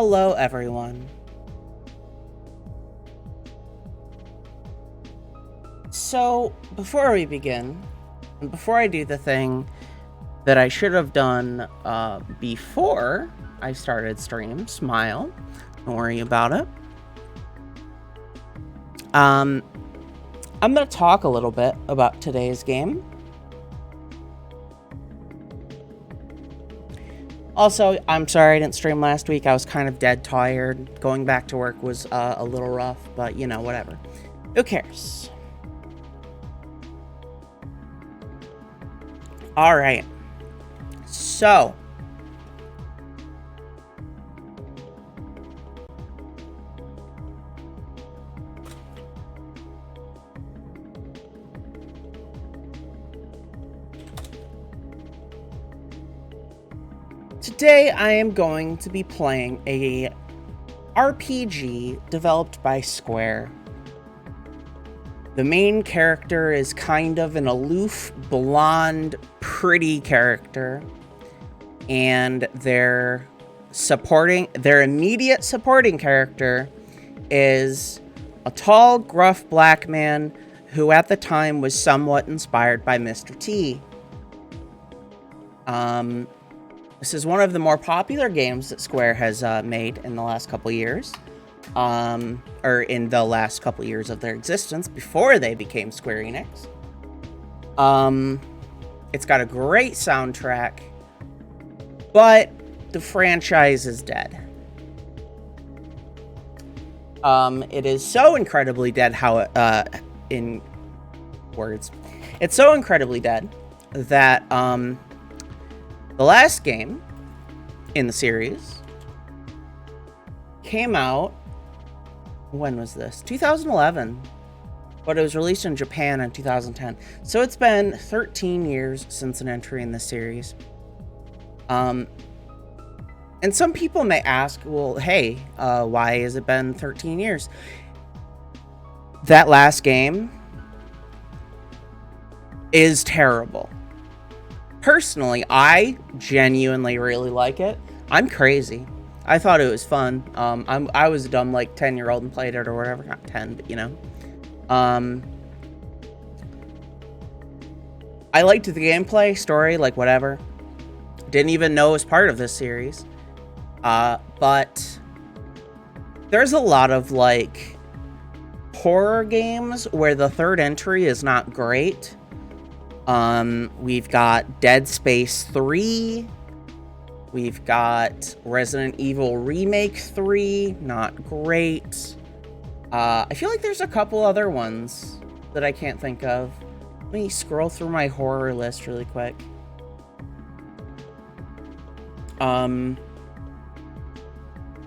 Hello, everyone. So, before we begin, and before I do the thing that I should have done before I started stream, smile, don't worry about it. I'm going to talk a little bit about today's game. Also, I'm sorry I didn't stream last week. I was kind of dead tired. Going back to work was a little rough, but you know, whatever. Who cares? All right. So, today I am going to be playing a RPG developed by Square. The main character is kind of an aloof, blonde, pretty character. And their immediate supporting character is a tall, gruff black man who at the time was somewhat inspired by Mr. T. This is one of the more popular games that Square has made in the last couple years. Or in the last couple years of their existence before they became Square Enix. It's got a great soundtrack, but the franchise is dead. It is so incredibly dead in words. It's so incredibly dead that the last game in the series came out, when was this? 2011. But it was released in Japan in 2010. So it's been 13 years since an entry in the series. And some people may ask, well, hey, why has it been 13 years? That last game is terrible. Personally, I genuinely really like it. I'm crazy. I thought it was fun. I was a dumb, 10-year-old and played it or whatever. Not 10, but, you know. I liked the gameplay, story, whatever. Didn't even know it was part of this series. But there's a lot of, horror games where the third entry is not great. We've got Dead Space 3. We've got Resident Evil Remake 3, not great. I feel like there's a couple other ones that I can't think of. Let me scroll through my horror list really quick.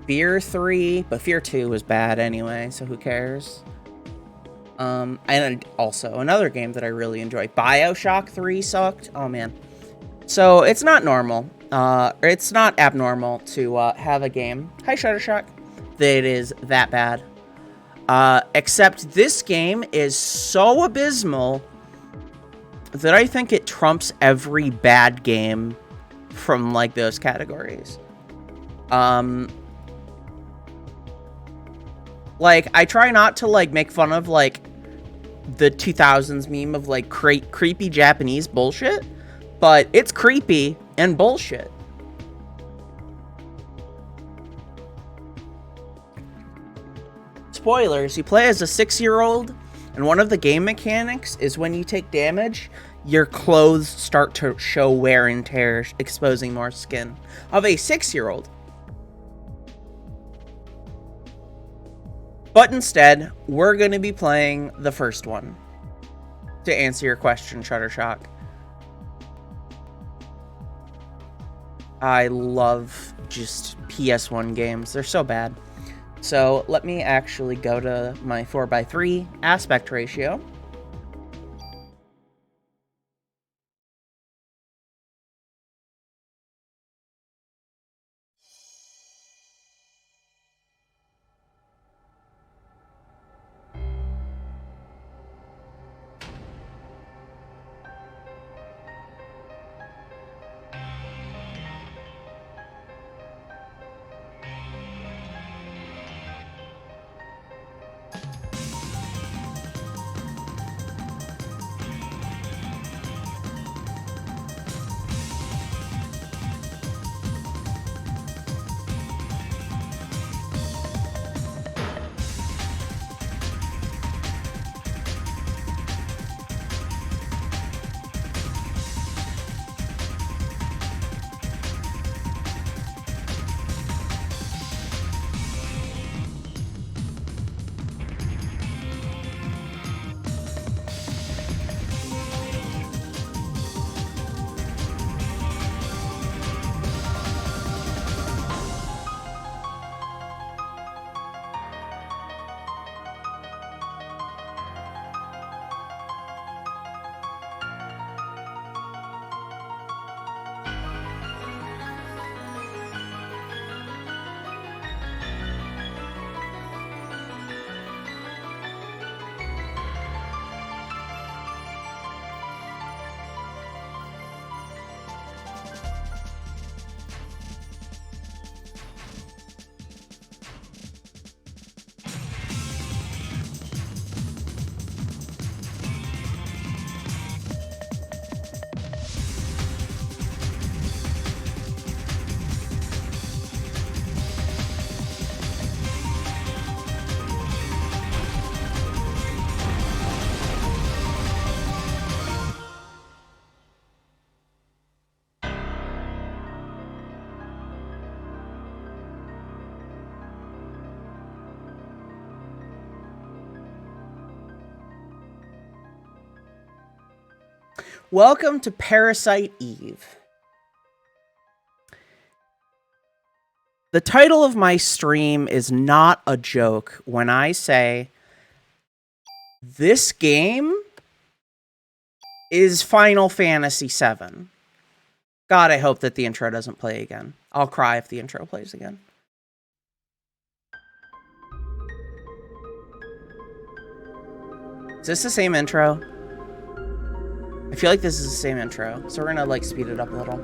Fear 3, but Fear 2 was bad anyway, so who cares? And also another game that I really enjoyed, BioShock 3 sucked. Oh man. So it's not normal. It's not abnormal to have a game, hi Shuttershock, that is that bad. Except this game is so abysmal that I think it trumps every bad game from those categories. I try not to make fun of the 2000s meme of creepy Japanese bullshit, but it's creepy and bullshit. Spoilers, you play as a 6-year-old, and one of the game mechanics is when you take damage, your clothes start to show wear and tear, exposing more skin of a 6-year-old. But instead, we're going to be playing the first one. To answer your question, Shuttershock. I love just PS1 games. They're so bad. So let me actually go to my 4:3 aspect ratio. Welcome to Parasite Eve. The title of my stream is not a joke when I say this game is Final Fantasy VII. God, I hope that the intro doesn't play again. I'll cry if the intro plays again. Is this the same intro? I feel like this is the same intro, so we're gonna like speed it up a little.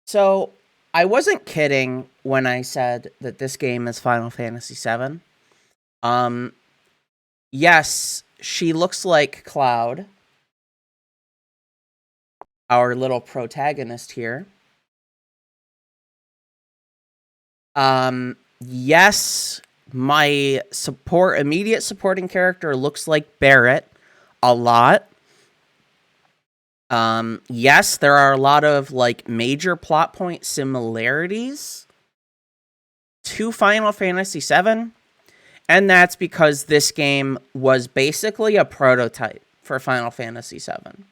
So I wasn't kidding when I said that this game is Final Fantasy VII. Yes, she looks like Cloud, our little protagonist here. Yes, my immediate supporting character looks like Barrett a lot. Yes, there are a lot of like major plot point similarities to Final Fantasy VII, and that's because this game was basically a prototype for Final Fantasy VII.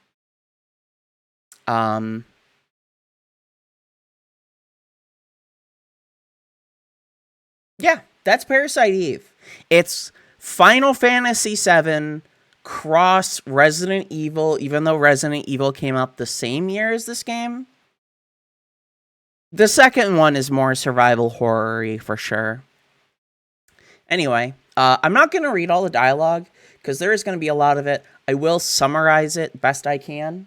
Yeah, that's Parasite Eve. It's Final Fantasy VII cross Resident Evil, even though Resident Evil came out the same year as this game. The second one is more survival horror-y for sure. Anyway, I'm not going to read all the dialogue because there is going to be a lot of it. I will summarize it best I can.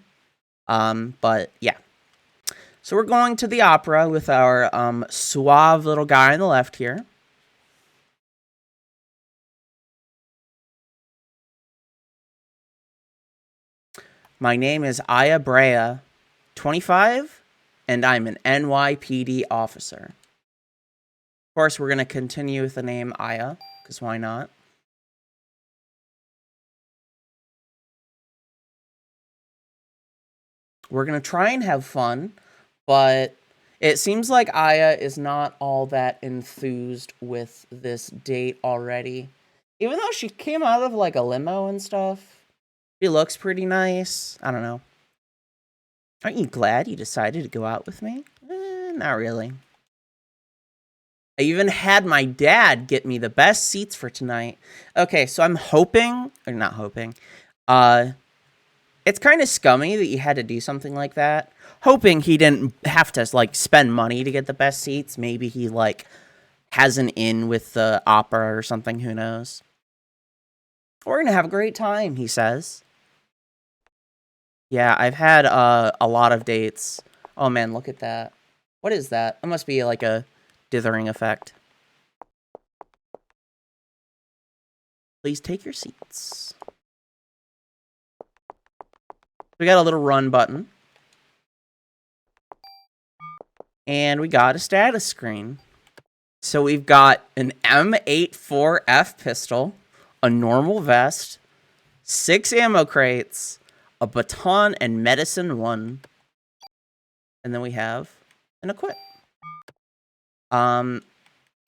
But yeah. So we're going to the opera with our suave little guy on the left here. My name is Aya Brea, 25, and I'm an NYPD officer. Of course, we're going to continue with the name Aya, because why not? We're going to try and have fun, but it seems like Aya is not all that enthused with this date already. Even though she came out of like a limo and stuff. She looks pretty nice. I don't know. Aren't you glad you decided to go out with me? Not really. I even had my dad get me the best seats for tonight. Okay, so I'm hoping, or not hoping, it's kind of scummy that you had to do something like that. Hoping he didn't have to, like, spend money to get the best seats. Maybe he, like, has an in with the opera or something, who knows. We're gonna have a great time, he says. Yeah, I've had a lot of dates. Oh man, look at that. What is that? It must be like a dithering effect. Please take your seats. We got a little run button. And we got a status screen. So we've got an M84F pistol, a normal vest, 6 ammo crates, a baton and medicine 1. And then we have an equip. So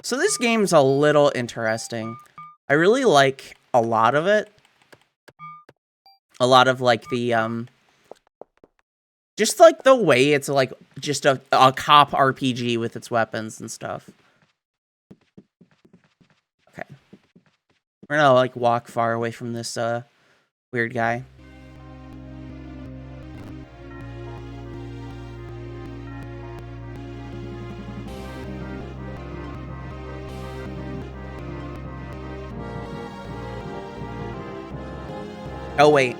this game's a little interesting. I really like a lot of it. A lot of like the just like the way it's like just a cop RPG with its weapons and stuff. Okay. We're gonna like walk far away from this weird guy. Oh wait.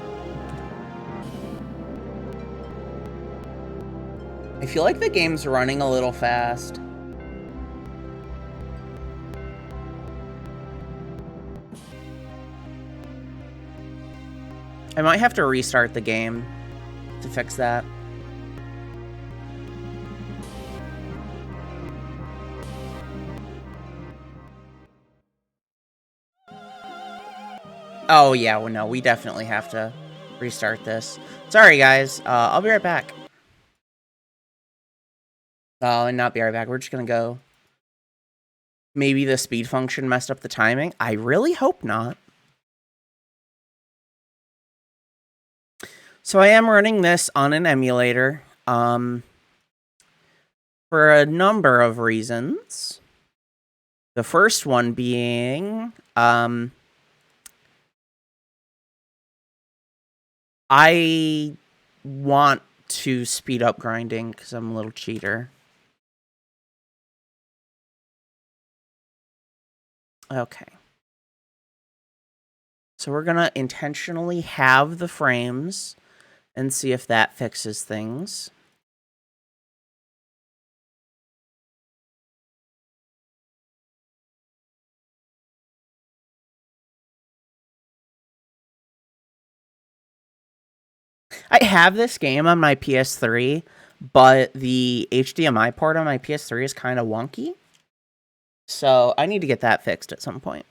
I feel like the game's running a little fast. I might have to restart the game to fix that. Oh yeah, well no, we definitely have to restart this. Sorry guys, I'll be right back. Oh, and not be right back. We're just gonna go. Maybe the speed function messed up the timing. I really hope not. So I am running this on an emulator, for a number of reasons. The first one being, I want to speed up grinding because I'm a little cheater. Okay. So we're going to intentionally halve the frames and see if that fixes things. I have this game on my PS3, but the HDMI port on my PS3 is kind of wonky. So I need to get that fixed at some point.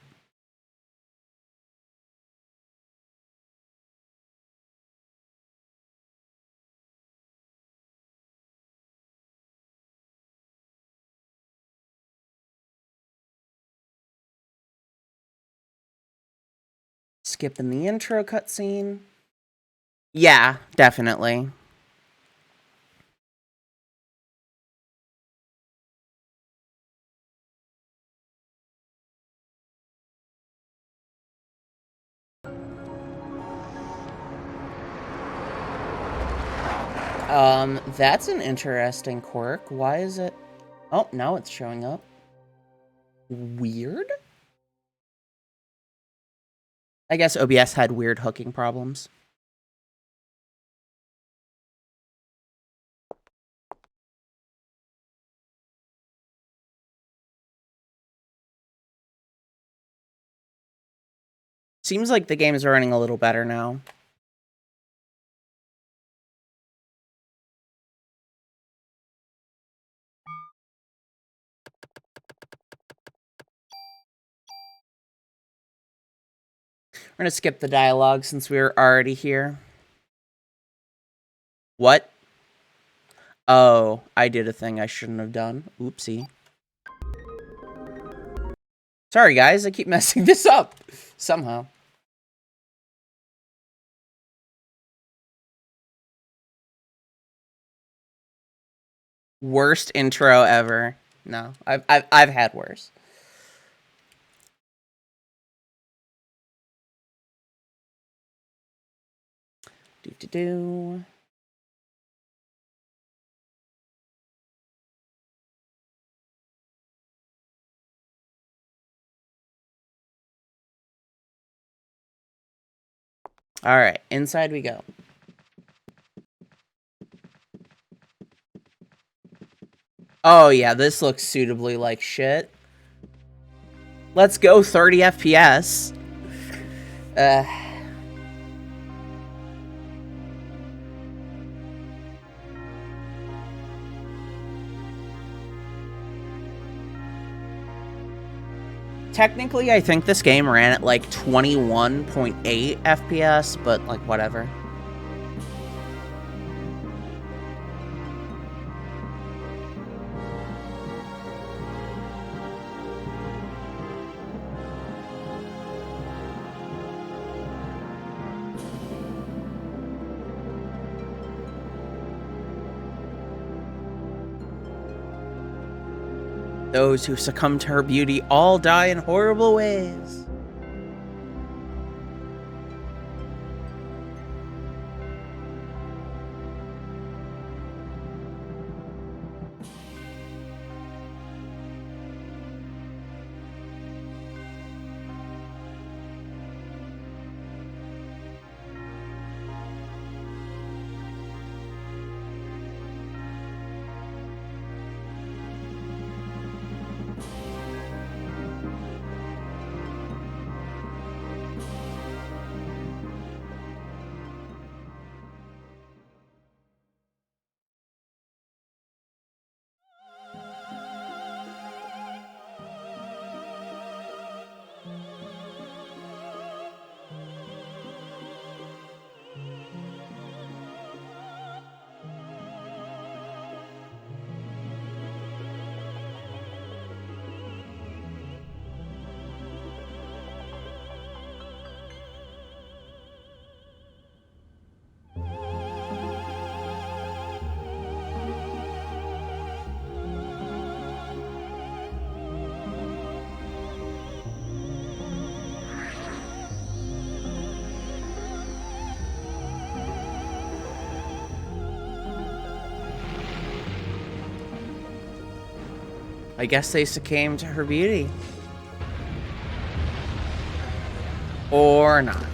Skipping the intro cutscene. Yeah, definitely. That's an interesting quirk. Why is it... Oh, now it's showing up. Weird? I guess OBS had weird hooking problems. Seems like the game is running a little better now. We're gonna skip the dialogue since we were already here. What? Oh, I did a thing I shouldn't have done. Oopsie. Sorry, guys. I keep messing this up. Somehow. Worst intro ever. No, I've had worse. Do. All right, inside we go. Oh yeah, this looks suitably like shit. Let's go 30 FPS. Technically, I think this game ran at like 21.8 FPS, but like whatever. Those who succumb to her beauty all die in horrible ways. I guess they succumbed to her beauty. Or not.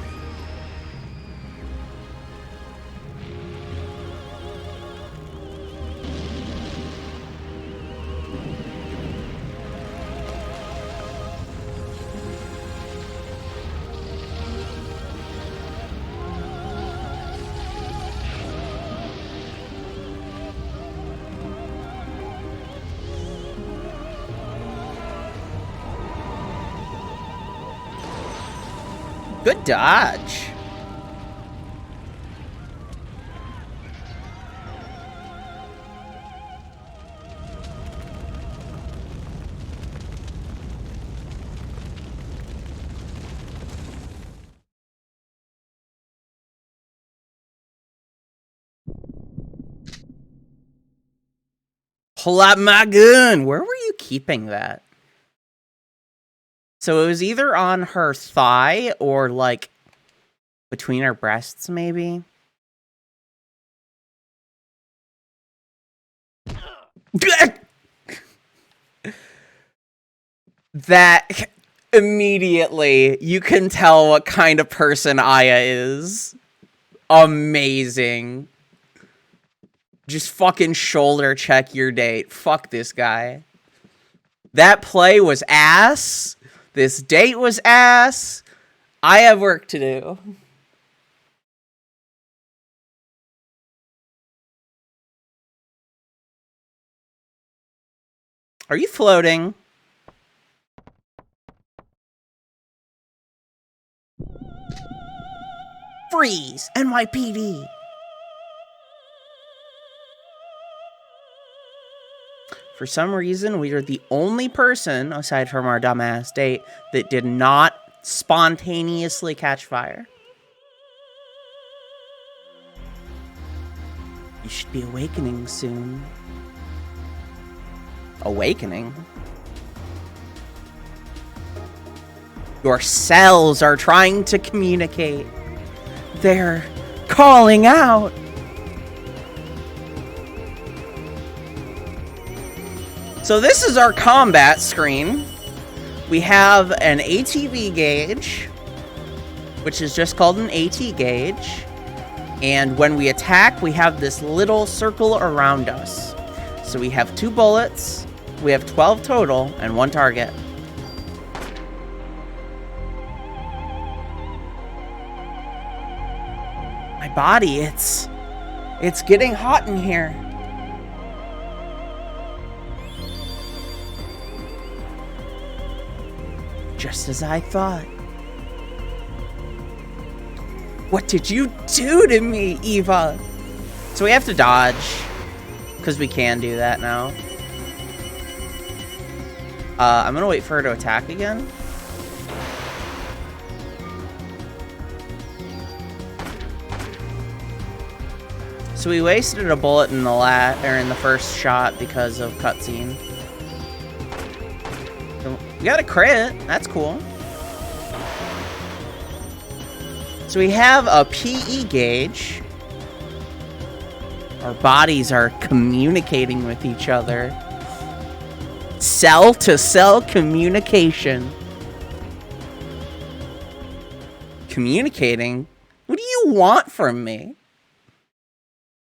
Good dodge. Pull out my gun. Where were you keeping that? So it was either on her thigh or, like, between her breasts, maybe? That immediately, you can tell what kind of person Aya is. Amazing. Just fucking shoulder check your date. Fuck this guy. That play was ass. This date was ass. I have work to do. Are you floating? Freeze! NYPD! For some reason, we are the only person, aside from our dumbass date, that did not spontaneously catch fire. You should be awakening soon. Awakening? Your cells are trying to communicate. They're calling out. So this is our combat screen. We have an ATV gauge, which is just called an AT gauge. And when we attack, we have this little circle around us. So we have 2 bullets, we have 12 total, and 1 target. My body, it's getting hot in here. Just as I thought. What did you do to me, Eva? So we have to dodge, because we can do that now. I'm gonna wait for her to attack again. So we wasted a bullet in the first shot because of cutscene. So we got a crit. That's cool. So we have a PE gauge. Our bodies are communicating with each other. Cell-to-cell communication. Communicating? What do you want from me?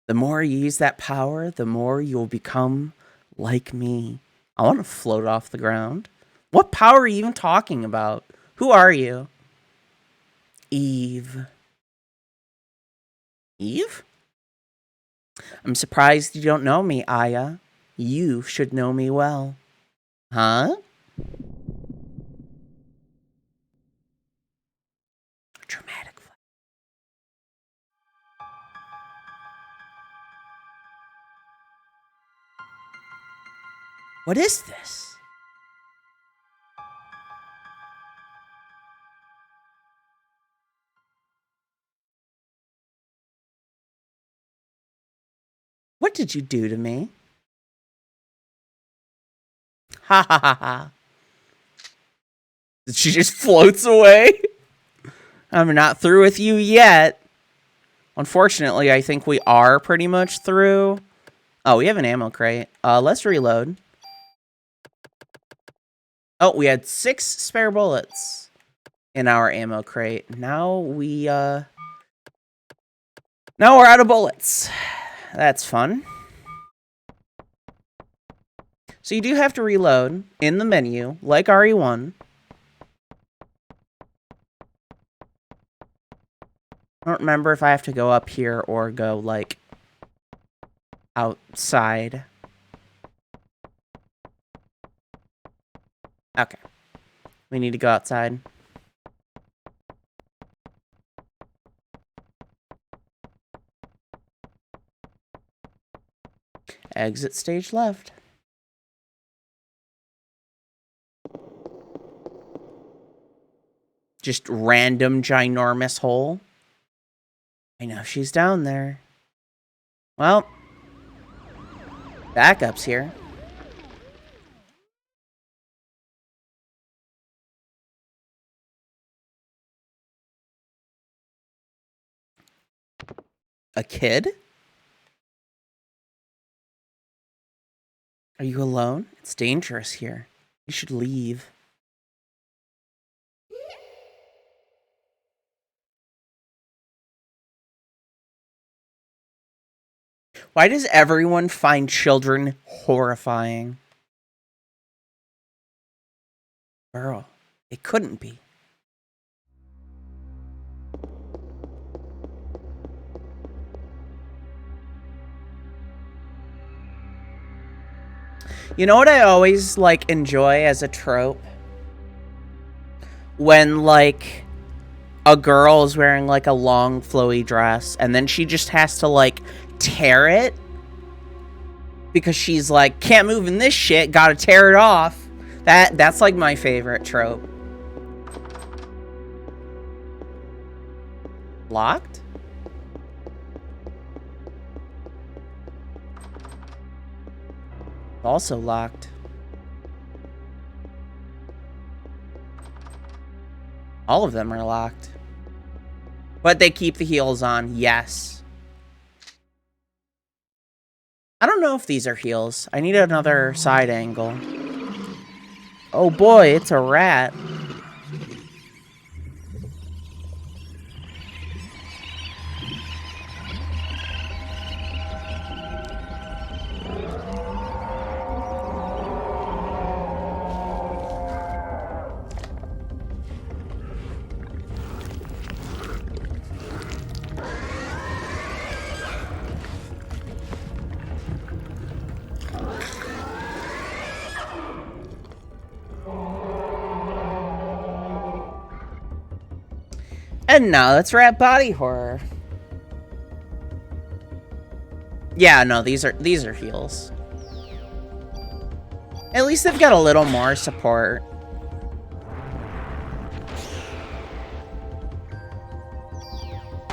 The more you use that power, the more you'll become like me. I want to float off the ground. What power are you even talking about? Who are you? Eve. Eve? I'm surprised you don't know me, Aya. You should know me well. Huh? Dramatic. What is this? What did you do to me? Ha ha ha ha. She just floats away. I'm not through with you yet. Unfortunately, I think we are pretty much through. Oh, we have an ammo crate. Let's reload. Oh, we had 6 spare bullets in our ammo crate. Now we're out of bullets. That's fun. So you do have to reload in the menu, like RE1. I don't remember if I have to go up here or go, like, outside. Okay. We need to go outside. Exit stage left. Just random ginormous hole. I know she's down there. Well, backup's here. A kid? Are you alone? It's dangerous here. You should leave. Why does everyone find children horrifying? Girl, it couldn't be. You know what I always, like, enjoy as a trope? When, like, a girl is wearing, like, a long, flowy dress, and then she just has to, like, tear it. Because she's like, can't move in this shit, gotta tear it off. That's, like, my favorite trope. Locked? Also locked. All of them are locked. But they keep the heels on, yes. I don't know if these are heels. I need another side angle. Oh boy, it's a rat. And now let's rat body horror. Yeah, no, these are heels. At least they've got a little more support.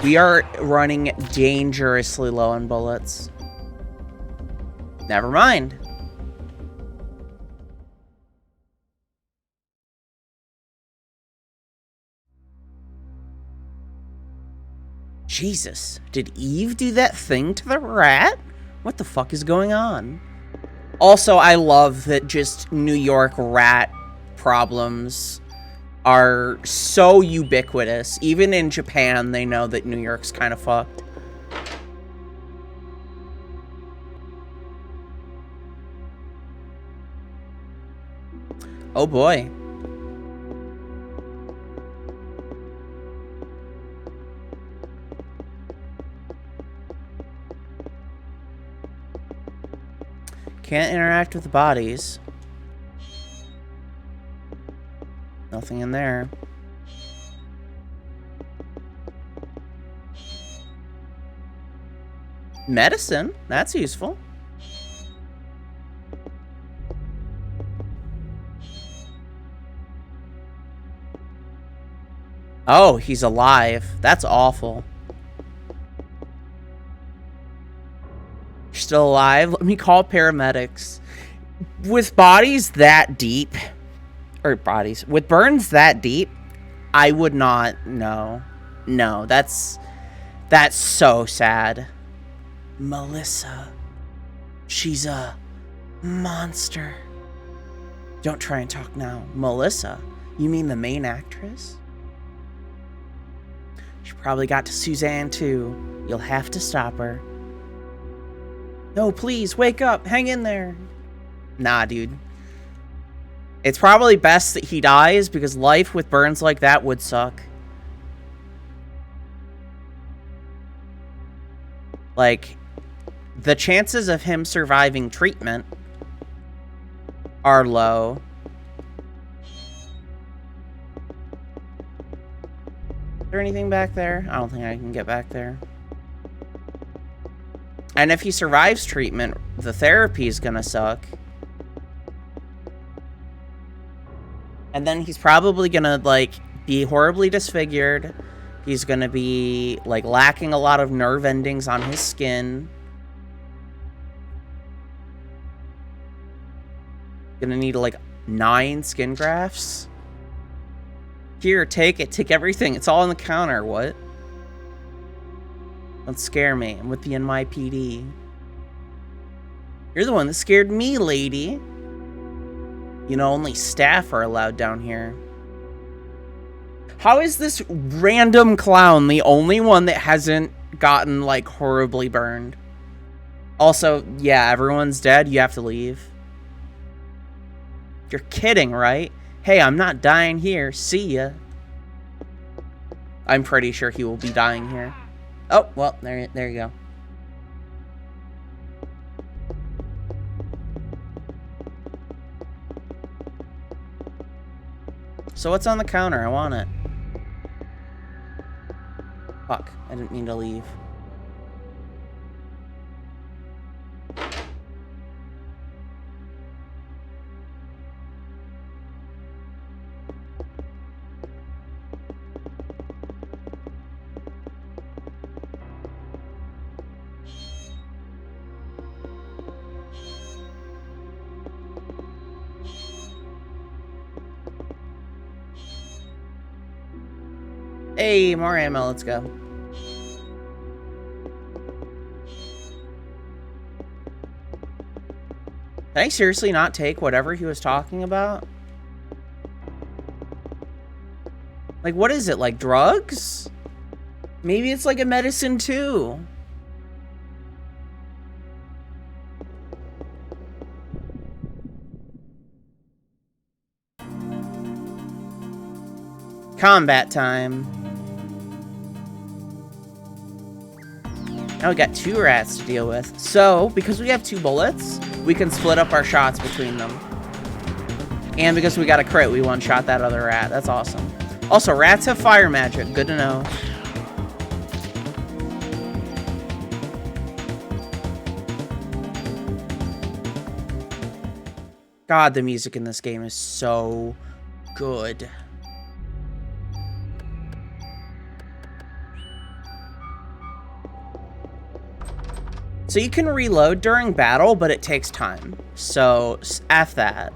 We are running dangerously low on bullets. Never mind. Jesus, did Eve do that thing to the rat? What the fuck is going on? Also, I love that just New York rat problems are so ubiquitous. Even in Japan, they know that New York's kind of fucked. Oh boy. Can't interact with the bodies. Nothing in there. Medicine, that's useful. Oh, he's alive. That's awful. You're still alive? Let me call paramedics. With bodies that deep, with burns that deep, I would not, no. No, that's so sad. Melissa. She's a monster. Don't try and talk now. Melissa? You mean the main actress? She probably got to Suzanne too. You'll have to stop her. No, please, wake up. Hang in there. Nah, dude. It's probably best that he dies because life with burns like that would suck. Like, the chances of him surviving treatment are low. Is there anything back there? I don't think I can get back there. And if he survives treatment, the therapy is gonna suck. And then he's probably gonna, like, be horribly disfigured. He's gonna be, like, lacking a lot of nerve endings on his skin. Gonna need, like, 9 skin grafts. Here, take it. Take everything. It's all on the counter. What? Don't scare me. I'm with the NYPD. You're the one that scared me, lady. You know, only staff are allowed down here. How is this random clown the only one that hasn't gotten, like, horribly burned? Also, yeah, everyone's dead. You have to leave. You're kidding, right? Hey, I'm not dying here. See ya. I'm pretty sure he will be dying here. Oh, well, there you go. So what's on the counter? I want it. Fuck, I didn't mean to leave. Hey, more ammo, let's go. Can I seriously not take whatever he was talking about? Like, what is it, like drugs? Maybe it's like a medicine too. Combat time. Now we got 2 rats to deal with. So, because we have 2 bullets, we can split up our shots between them. And because we got a crit, we one-shot that other rat. That's awesome. Also, rats have fire magic. Good to know. God, the music in this game is so good. So you can reload during battle, but it takes time. So, F that.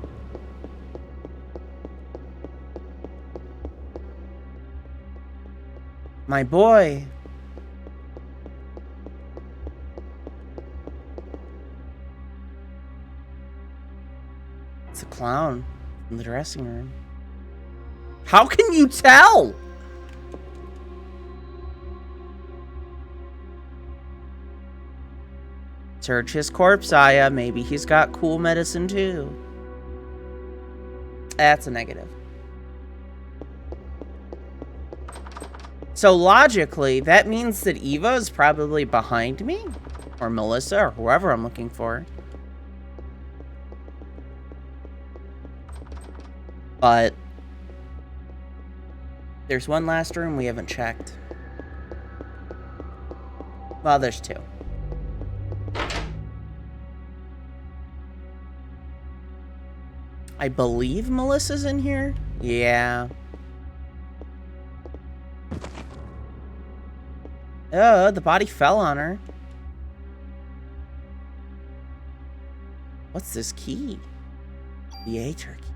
My boy. It's a clown in the dressing room. How can you tell? Search his corpse, Aya. Maybe he's got cool medicine too. That's a negative. So logically, that means that Eva is probably behind me? Or Melissa, or whoever I'm looking for. But there's one last room we haven't checked. Well, there's 2. I believe Melissa's in here? Yeah. Oh, the body fell on her. What's this key? The Aether key.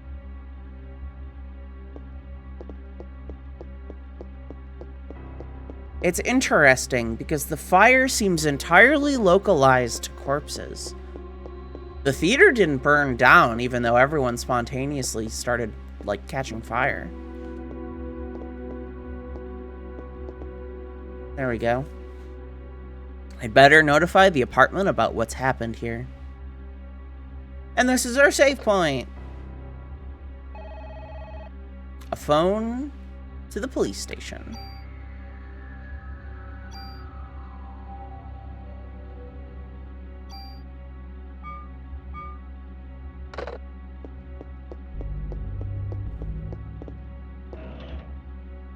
It's interesting because the fire seems entirely localized to corpses. The theater didn't burn down, even though everyone spontaneously started, like, catching fire. There we go. I'd better notify the apartment about what's happened here. And this is our save point. A phone to the police station.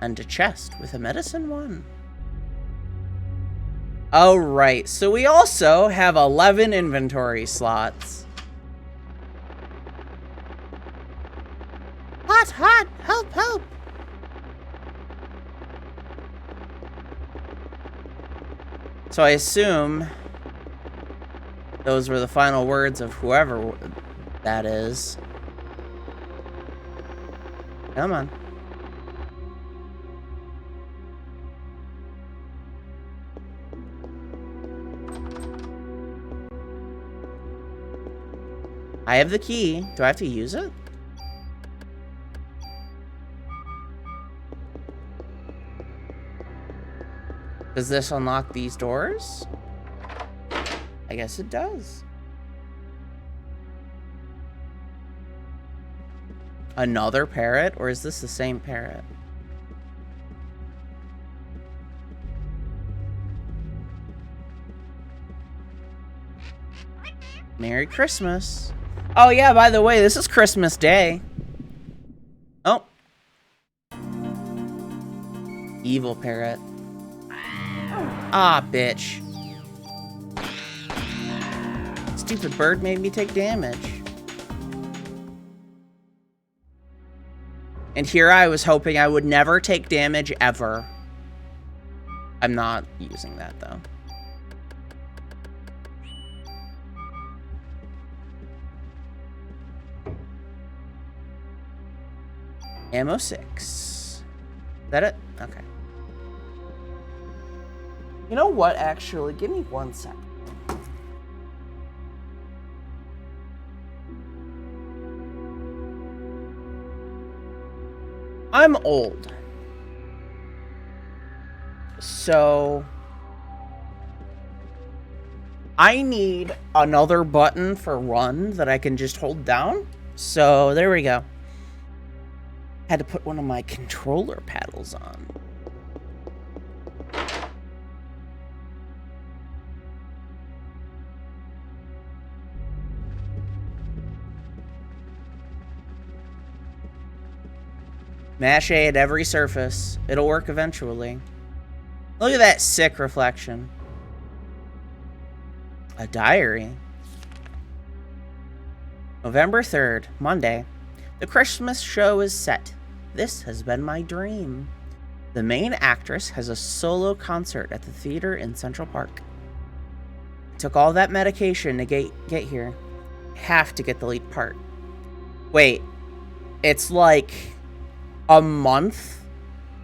And a chest with a medicine one. Oh, right. So we also have 11 inventory slots. Hot, hot! Help, help! So I assume those were the final words of whoever that is. Come on. I have the key. Do I have to use it? Does this unlock these doors? I guess it does. Another parrot? Or is this the same parrot? Merry Christmas. Oh yeah, by the way, this is Christmas Day. Oh. Evil parrot. Ah, bitch. Stupid bird made me take damage. And here I was hoping I would never take damage ever. I'm not using that though. Ammo 6. Is that it? Okay. You know what, actually? Give me 1 sec. I'm old. So I need another button for run that I can just hold down. So there we go. Had to put one of my controller paddles on. Mash A at every surface. It'll work eventually. Look at that sick reflection. A diary. November 3rd, Monday. The Christmas show is set. This has been my dream. The main actress has a solo concert at the theater in Central Park. I took all that medication to get here. Have to get the lead part. Wait, it's like a month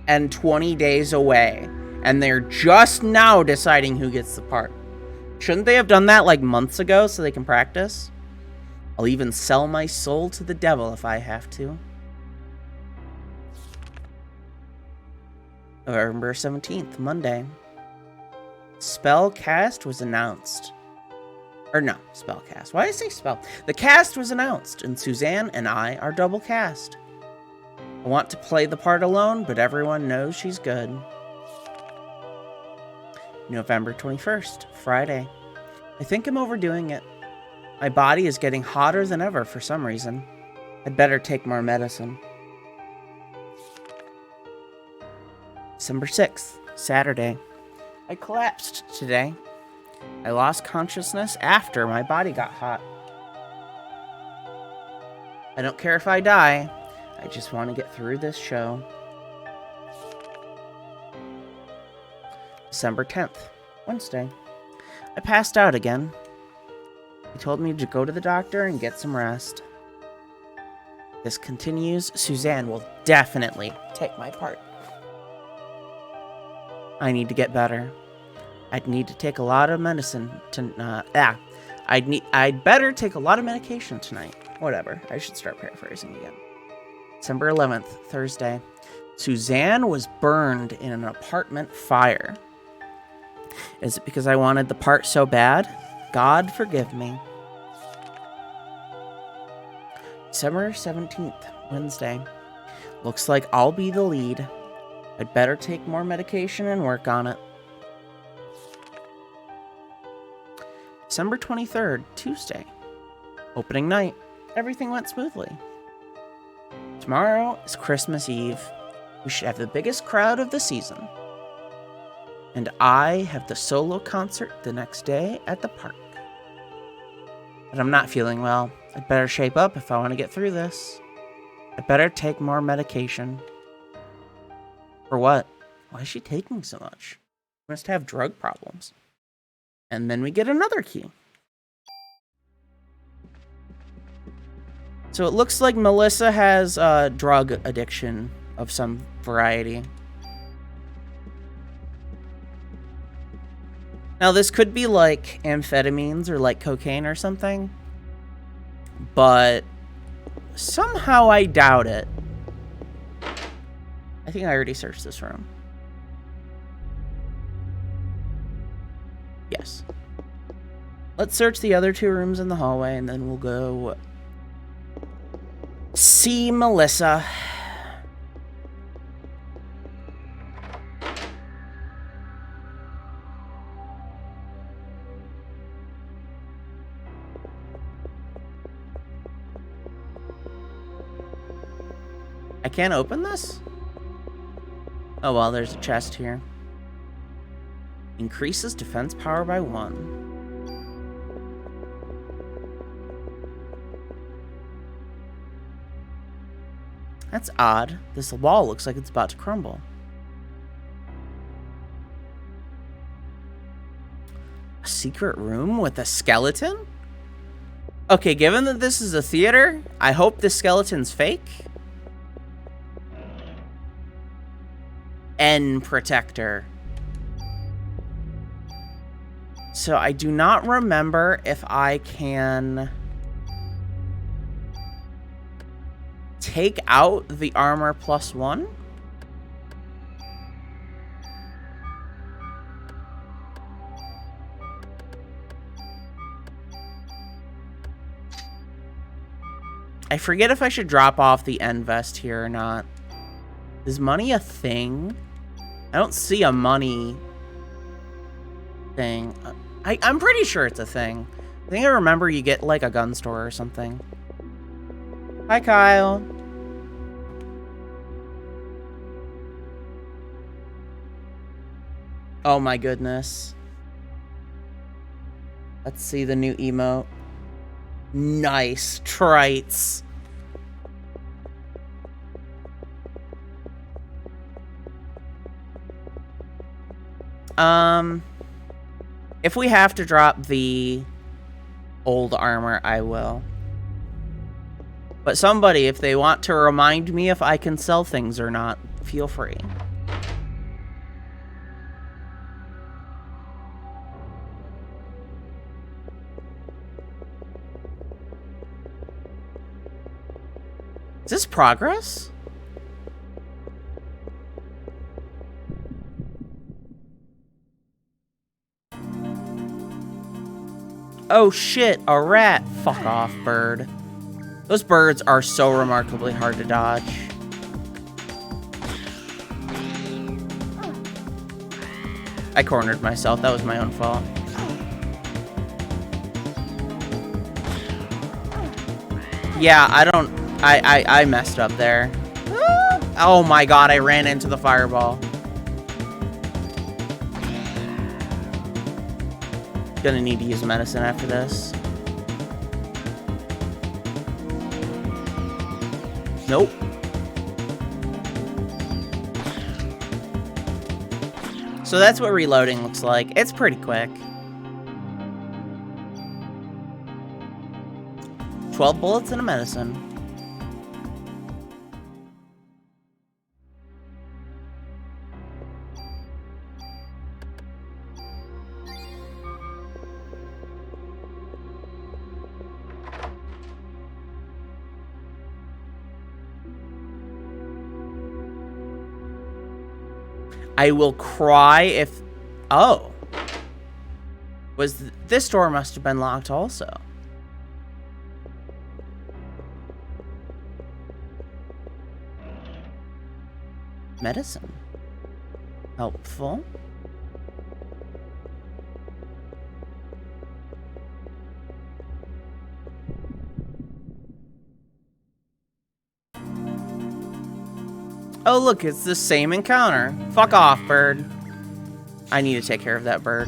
and 20 days away, and they're just now deciding who gets the part. Shouldn't they have done that like months ago so they can practice? I'll even sell my soul to the devil if I have to. November 17th, Monday. Spell cast was announced. Or no, spell cast. Why did I say spell? The cast was announced, and Suzanne and I are double cast. I want to play the part alone, but everyone knows she's good. November 21st, Friday. I think I'm overdoing it. My body is getting hotter than ever for some reason. I'd better take more medicine. December 6th, Saturday. I collapsed today. I lost consciousness after my body got hot. I don't care if I die. I just want to get through this show. December 10th, Wednesday. I passed out again. He told me to go to the doctor and get some rest. If this continues, Suzanne will definitely take my part. I need to get better. I'd need to take a lot of medicine to I'd better take a lot of medication tonight. Whatever. I should start paraphrasing again. December 11th, Thursday. Suzanne was burned in an apartment fire. Is it because I wanted the part so bad? God forgive me. December 17th, Wednesday. Looks like I'll be the lead. I'd better take more medication and work on it. December 23rd, Tuesday. Opening night. Everything went smoothly. Tomorrow is Christmas Eve. We should have the biggest crowd of the season. And I have the solo concert the next day at the park. But I'm not feeling well. I'd better shape up if I want to get through this. I'd better take more medication. For what? Why is she taking so much? She must have drug problems. And then we get another key. So it looks like Melissa has a drug addiction of some variety. Now this could be like amphetamines or like cocaine or something. But somehow I doubt it. I think I already searched this room. Yes. Let's search the other two rooms in the hallway and then we'll go see Melissa. I can't open this? Oh well, there's a chest here. Increases defense power by 1. That's odd. This wall looks like it's about to crumble. A secret room with a skeleton? Okay, given that this is a theater, I hope this skeleton's fake. N protector. So I do not remember if I can take out the armor +1. I forget if I should drop off the end vest here or not. Is money a thing? I don't see a money thing. I'm pretty sure it's a thing. I think I remember you get like a gun store or something. Hi, Kyle. Oh my goodness. Let's see the new emote. Nice trites. If we have to drop the old armor, I will. But somebody, if they want to remind me if I can sell things or not, feel free. Is this progress? Oh shit, a rat. Fuck off, bird. Those birds are so remarkably hard to dodge. I cornered myself. That was my own fault. Yeah, I messed up there. Oh my god, I ran into the fireball. Gonna need to use medicine after this. Nope. So that's what reloading looks like. It's pretty quick. 12 bullets and a medicine. I will cry if... Oh. This door must have been locked also. Medicine. Helpful. Oh, look, it's the same encounter. Fuck off, bird. I need to take care of that bird.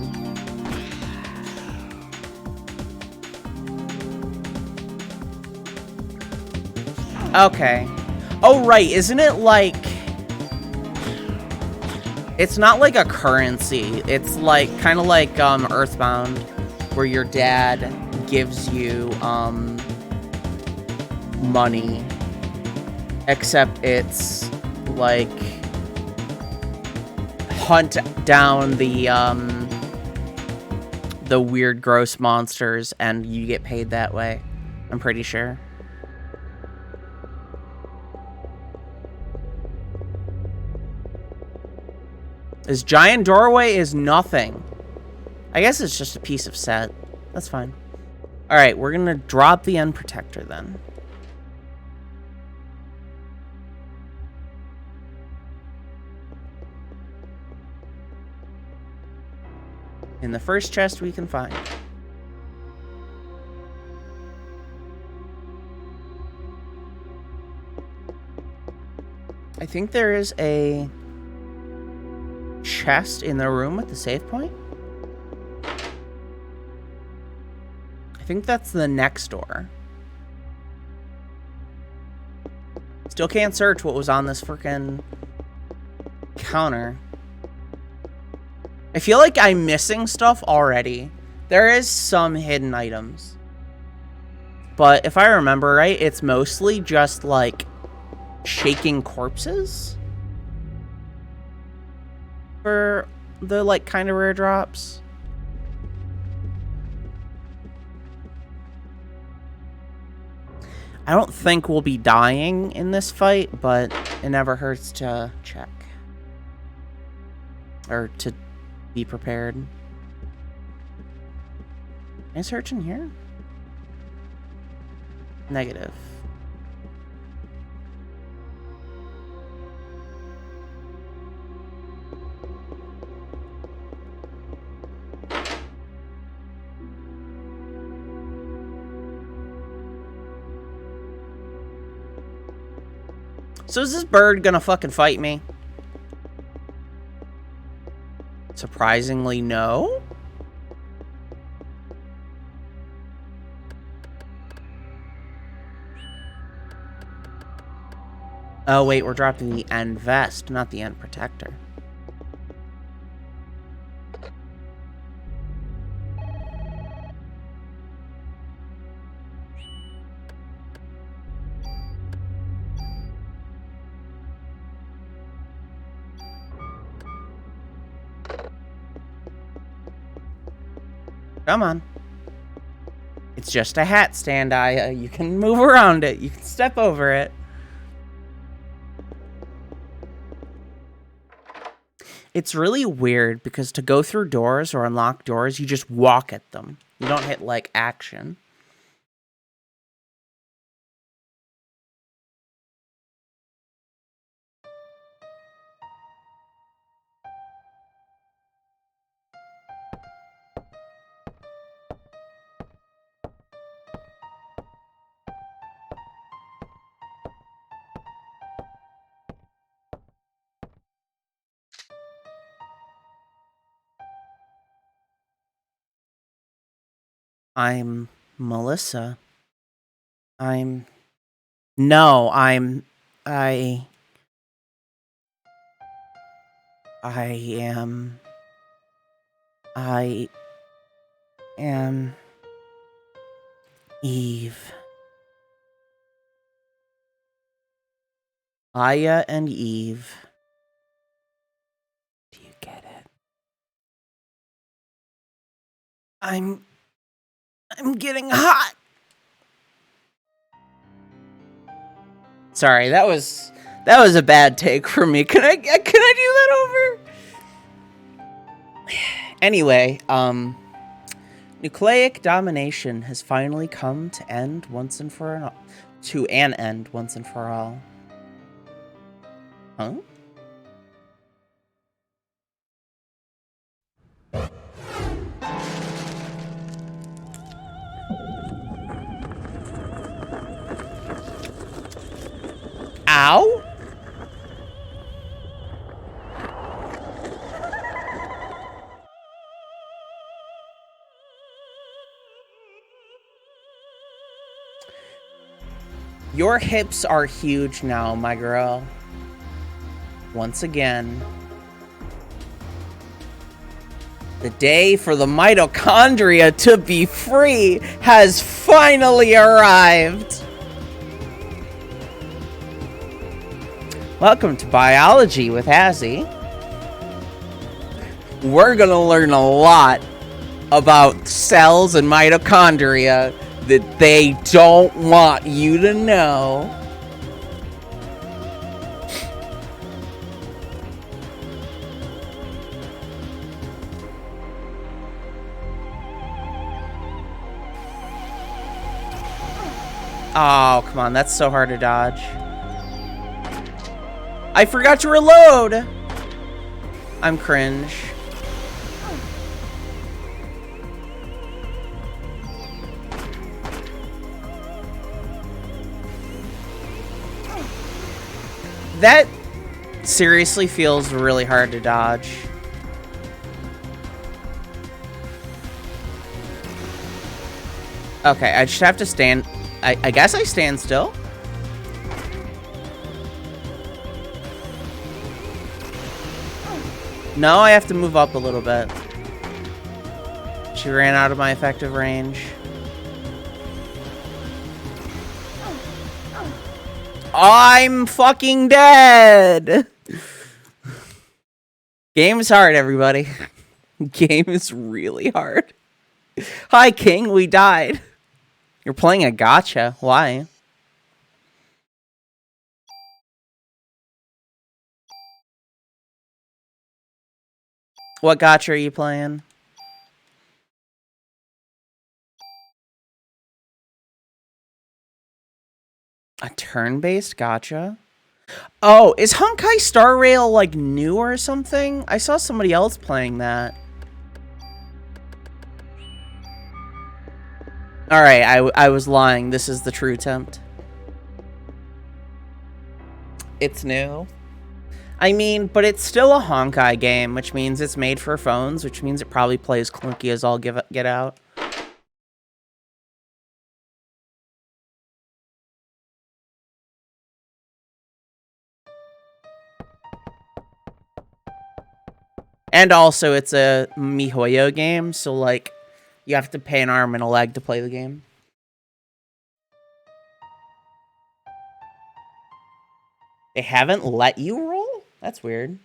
Okay. Oh, right. Isn't it like... It's not like a currency. It's like kind of like Earthbound, where your dad gives you money, except it's like hunt down the weird, gross monsters, and you get paid that way. I'm pretty sure. This giant doorway is nothing. I guess it's just a piece of set. That's fine. Alright, we're gonna drop the end protector then. In the first chest we can find. I think there is a chest in the room with the save point. I think that's the next door. Still can't search what was on this frickin' counter. I feel like I'm missing stuff already. There is some hidden items. But if I remember right, it's mostly just like shaking corpses for the like kind of rare drops. I don't think we'll be dying in this fight, but it never hurts to check. Or to be prepared. Can I search in here? Negative. So is this bird gonna fucking fight me? Surprisingly, no. Oh wait, we're dropping the end vest, not the end protector. Come on. It's just a hat stand, Aya. You can move around it. You can step over it. It's really weird because to go through doors or unlock doors, you just walk at them. You don't hit, like, action. I'm Melissa. No, I am Eve. Aya and Eve. Do you get it? I'm getting hot. Sorry, that was a bad take for me. Can I do that over? Anyway, nucleic domination has finally come to end once and for all. To an end once and for all. Huh? Ow? Your hips are huge now, my girl. Once again. The day for the mitochondria to be free has finally arrived. Welcome to Biology with Azzy. We're gonna learn a lot about cells and mitochondria that they don't want you to know. Oh, come on, that's so hard to dodge. I forgot to reload! I'm cringe. That seriously feels really hard to dodge. Okay, I just have to stand... I guess I stand still? No, I have to move up a little bit. She ran out of my effective range. I'm fucking dead! Game is hard, everybody. Game is really hard. Hi, King, we died. You're playing a gacha. Why? What gacha are you playing? A turn-based gacha? Oh, is Honkai Star Rail, like, new or something? I saw somebody else playing that. Alright, I was lying. This is the true attempt. It's new. I mean, but it's still a Honkai game, which means it's made for phones, which means it probably plays clunky as all get out. And also, it's a MiHoYo game, so, like, you have to pay an arm and a leg to play the game. They haven't let you roll? That's weird.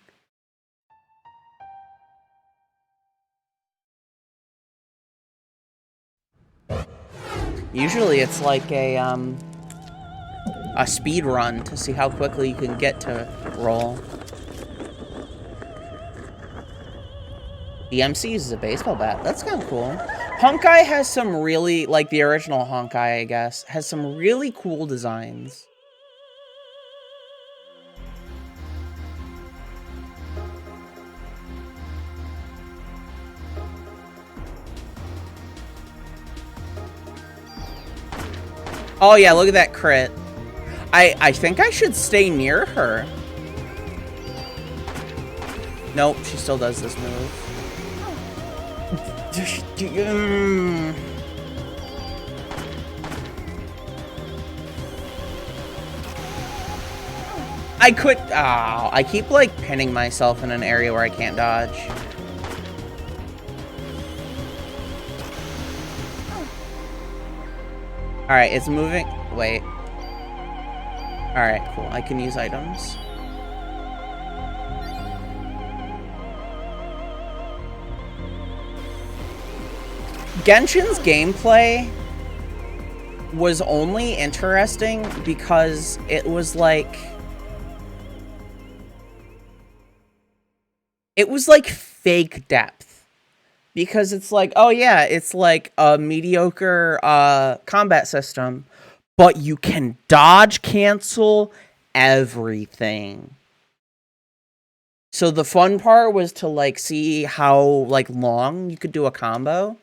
Usually it's like a speed run to see how quickly you can get to roll. The MC uses a baseball bat. That's kind of cool. Honkai has some really, like the original Honkai, I guess, has some really cool designs. Oh yeah, look at that crit. I think I should stay near her. Nope, she still does this move. I could... Oh, I keep, like, pinning myself in an area where I can't dodge. Alright, it's moving... Wait. Alright, cool. I can use items. Genshin's gameplay was only interesting because it was like... It was like fake depth. Because it's like, oh yeah, it's like a mediocre combat system, but you can dodge cancel everything. So the fun part was to like see how like long you could do a combo.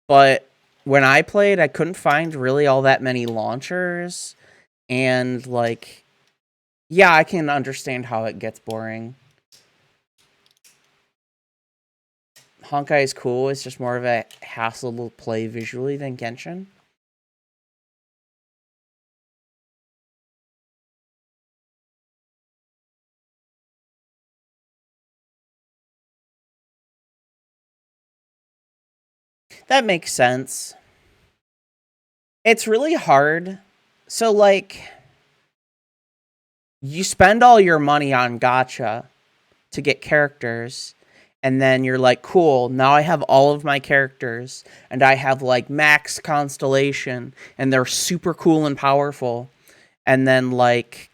But when I played, I couldn't find really all that many launchers, and like, yeah, I can understand how it gets boring. Honkai is cool. It's just more of a hassle to play visually than Genshin. That makes sense. It's really hard. So, like, you spend all your money on gacha to get characters, and then you're like, cool, now I have all of my characters, and I have, like, max constellation, and they're super cool and powerful. And then, like,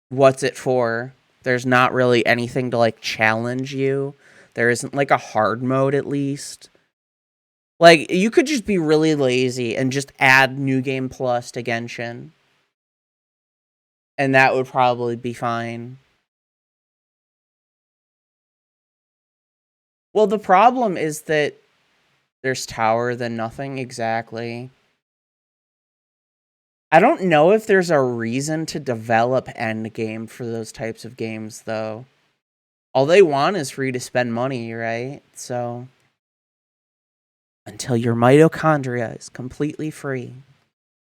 what's it for? There's not really anything to, like, challenge you. There isn't, like, a hard mode, at least. Like, you could just be really lazy and just add New Game Plus to Genshin. And that would probably be fine. Well, the problem is that there's tower, then nothing. Exactly. I don't know if there's a reason to develop endgame for those types of games, though. All they want is for you to spend money, right? So, until your mitochondria is completely free.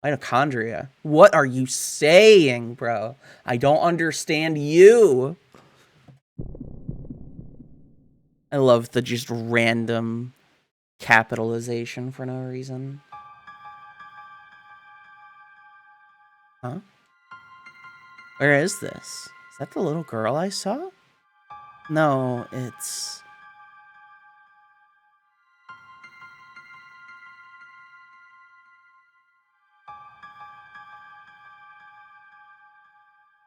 Mitochondria? What are you saying, bro? I don't understand you. I love the just random capitalization for no reason. Huh? Where is this? Is that the little girl I saw? No, it's...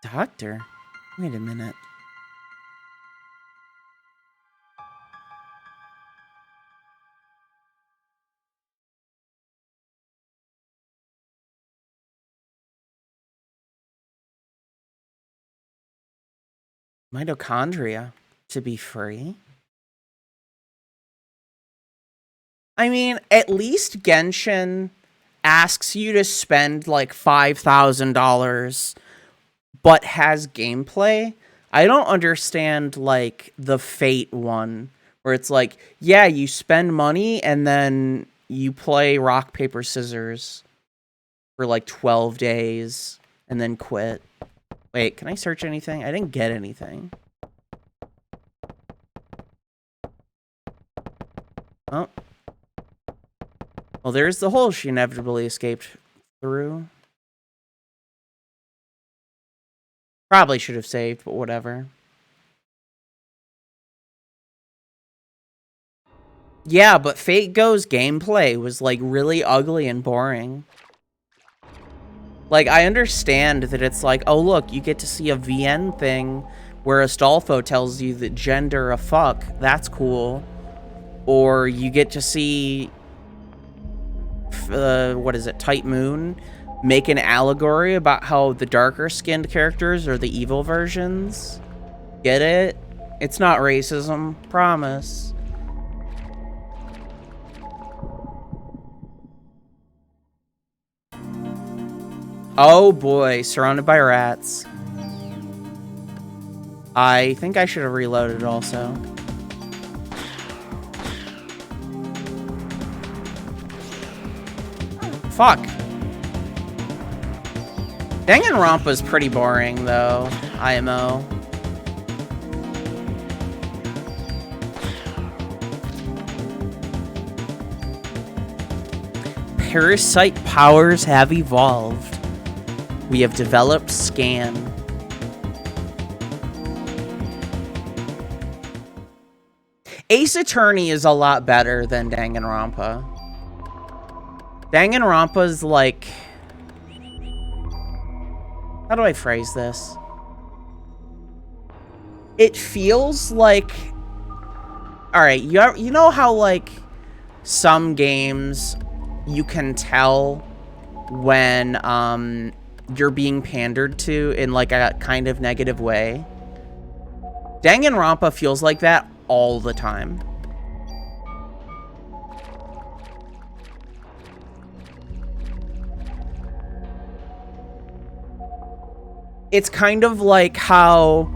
Doctor? Wait a minute. Mitochondria to be free? I mean, at least Genshin asks you to spend like $5,000 but has gameplay. I don't understand like the Fate one where it's like, yeah, you spend money and then you play rock paper scissors for like 12 days and then quit. Wait, can I search anything? I didn't get anything. Oh. Well, there's the hole she inevitably escaped through. Probably should have saved, but whatever. Yeah, but Fate Go's gameplay was, like, really ugly and boring. Like, I understand that it's like, oh, look, you get to see a VN thing where Astolfo tells you that gender a fuck. That's cool. Or you get to see, what is it, Tight Moon make an allegory about how the darker-skinned characters are the evil versions. Get it? It's not racism. Promise. Oh boy, surrounded by rats. I think I should have reloaded also. Fuck. Danganronpa's pretty boring though, IMO. Parasite powers have evolved. We have developed Scan. Ace Attorney is a lot better than Danganronpa. Danganronpa's like... How do I phrase this? It feels like Alright, you know how, like, some games you can tell when, you're being pandered to in, like, a kind of negative way? Danganronpa feels like that all the time. It's kind of like how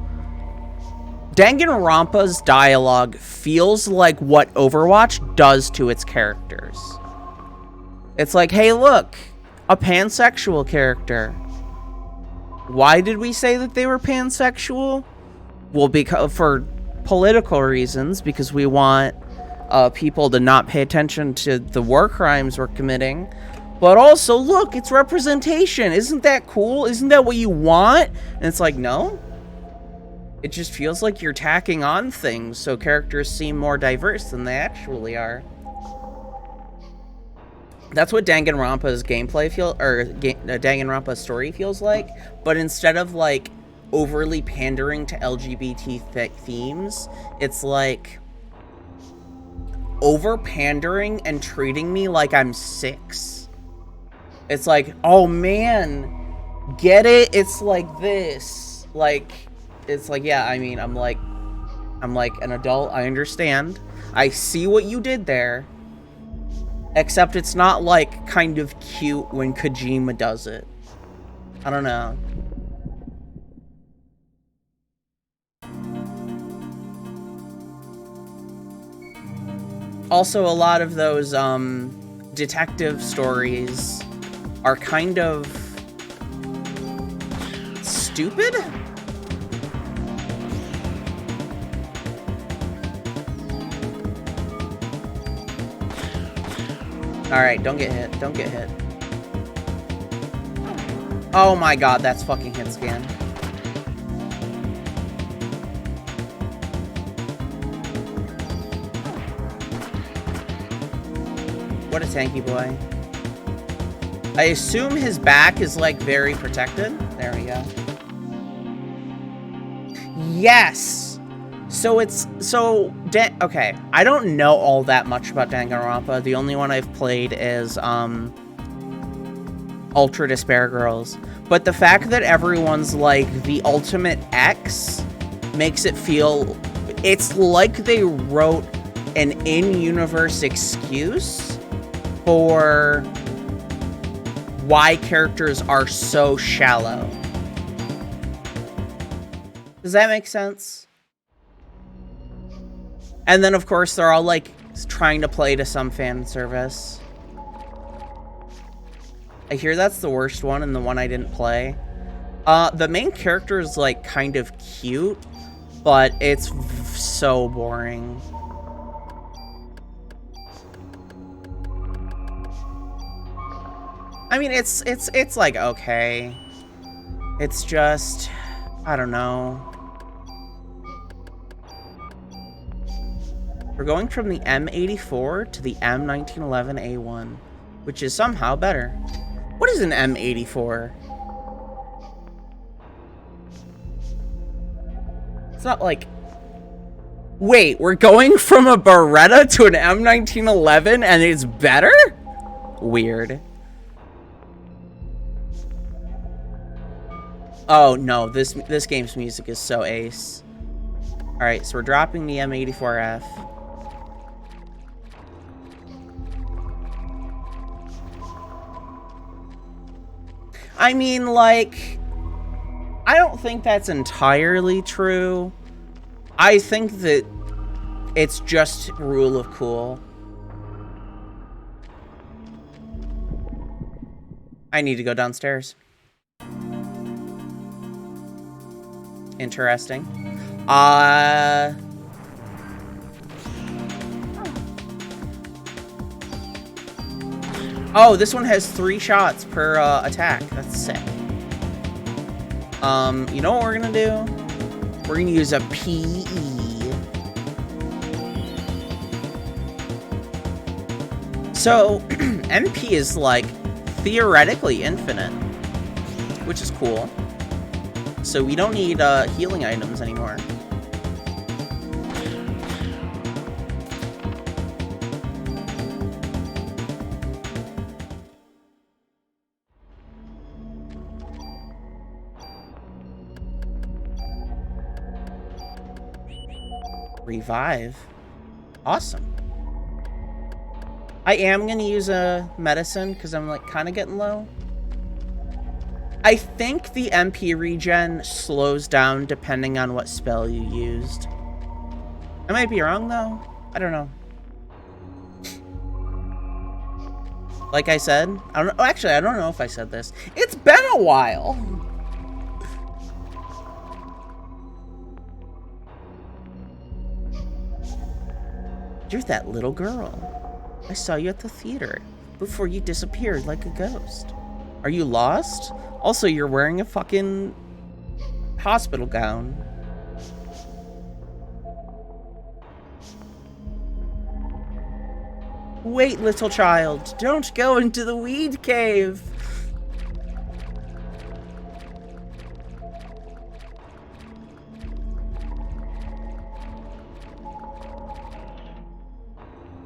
Danganronpa's dialogue feels like what Overwatch does to its characters. It's like, hey, look, a pansexual character. Why did we say that they were pansexual? Well, because for political reasons, because we want people to not pay attention to the war crimes we're committing. But also, look, it's representation. Isn't that cool? Isn't that what you want? And it's like, no. It just feels like you're tacking on things so characters seem more diverse than they actually are. That's what Danganronpa's gameplay Danganronpa's story feels like. But instead of, like, overly pandering to LGBT themes, it's like over pandering and treating me like I'm 6. It's like, oh man, get it? It's like this. Like, it's like, yeah, I mean, I'm like an adult. I understand. I see what you did there. Except it's not, like, kind of cute when Kojima does it. I don't know. Also, a lot of those, detective stories are kind of stupid? Alright, don't get hit. Don't get hit. Oh my god, that's fucking hit scan. What a tanky boy. I assume his back is, like, very protected. There we go. Yes! So it's... okay. I don't know all that much about Danganronpa. The only one I've played is, Ultra Despair Girls. But the fact that everyone's, like, the ultimate X makes it feel... It's like they wrote an in-universe excuse for why characters are so shallow. Does that make sense? And then, of course, they're all, like, trying to play to some fan service. I hear that's the worst one and the one I didn't play. The main character is, like, kind of cute, but it's so boring. I mean, it's like, okay. It's just, I don't know. We're going from the M84 to the M1911A1, which is somehow better. What is an M84? It's not like... Wait, we're going from a Beretta to an M1911 and it's better? Weird. Oh no, this game's music is so ace. Alright, so we're dropping the M84F. I mean, like, I don't think that's entirely true. I think that it's just rule of cool. I need to go downstairs. Interesting. Oh, this one has 3 shots per attack. That's sick. You know what we're gonna do? We're gonna use a PE. So, MP is, like, theoretically infinite, which is cool. So we don't need healing items anymore. Revive. Awesome. I am going to use a medicine because I'm like kind of getting low. I think the MP regen slows down depending on what spell you used. I might be wrong though. I don't know. Like I said, I don't know. Actually, I don't know if I said this. It's been a while. You're that little girl. I saw you at the theater before you disappeared like a ghost. Are you lost? Also, you're wearing a fucking hospital gown. Wait, little child. Don't go into the weed cave.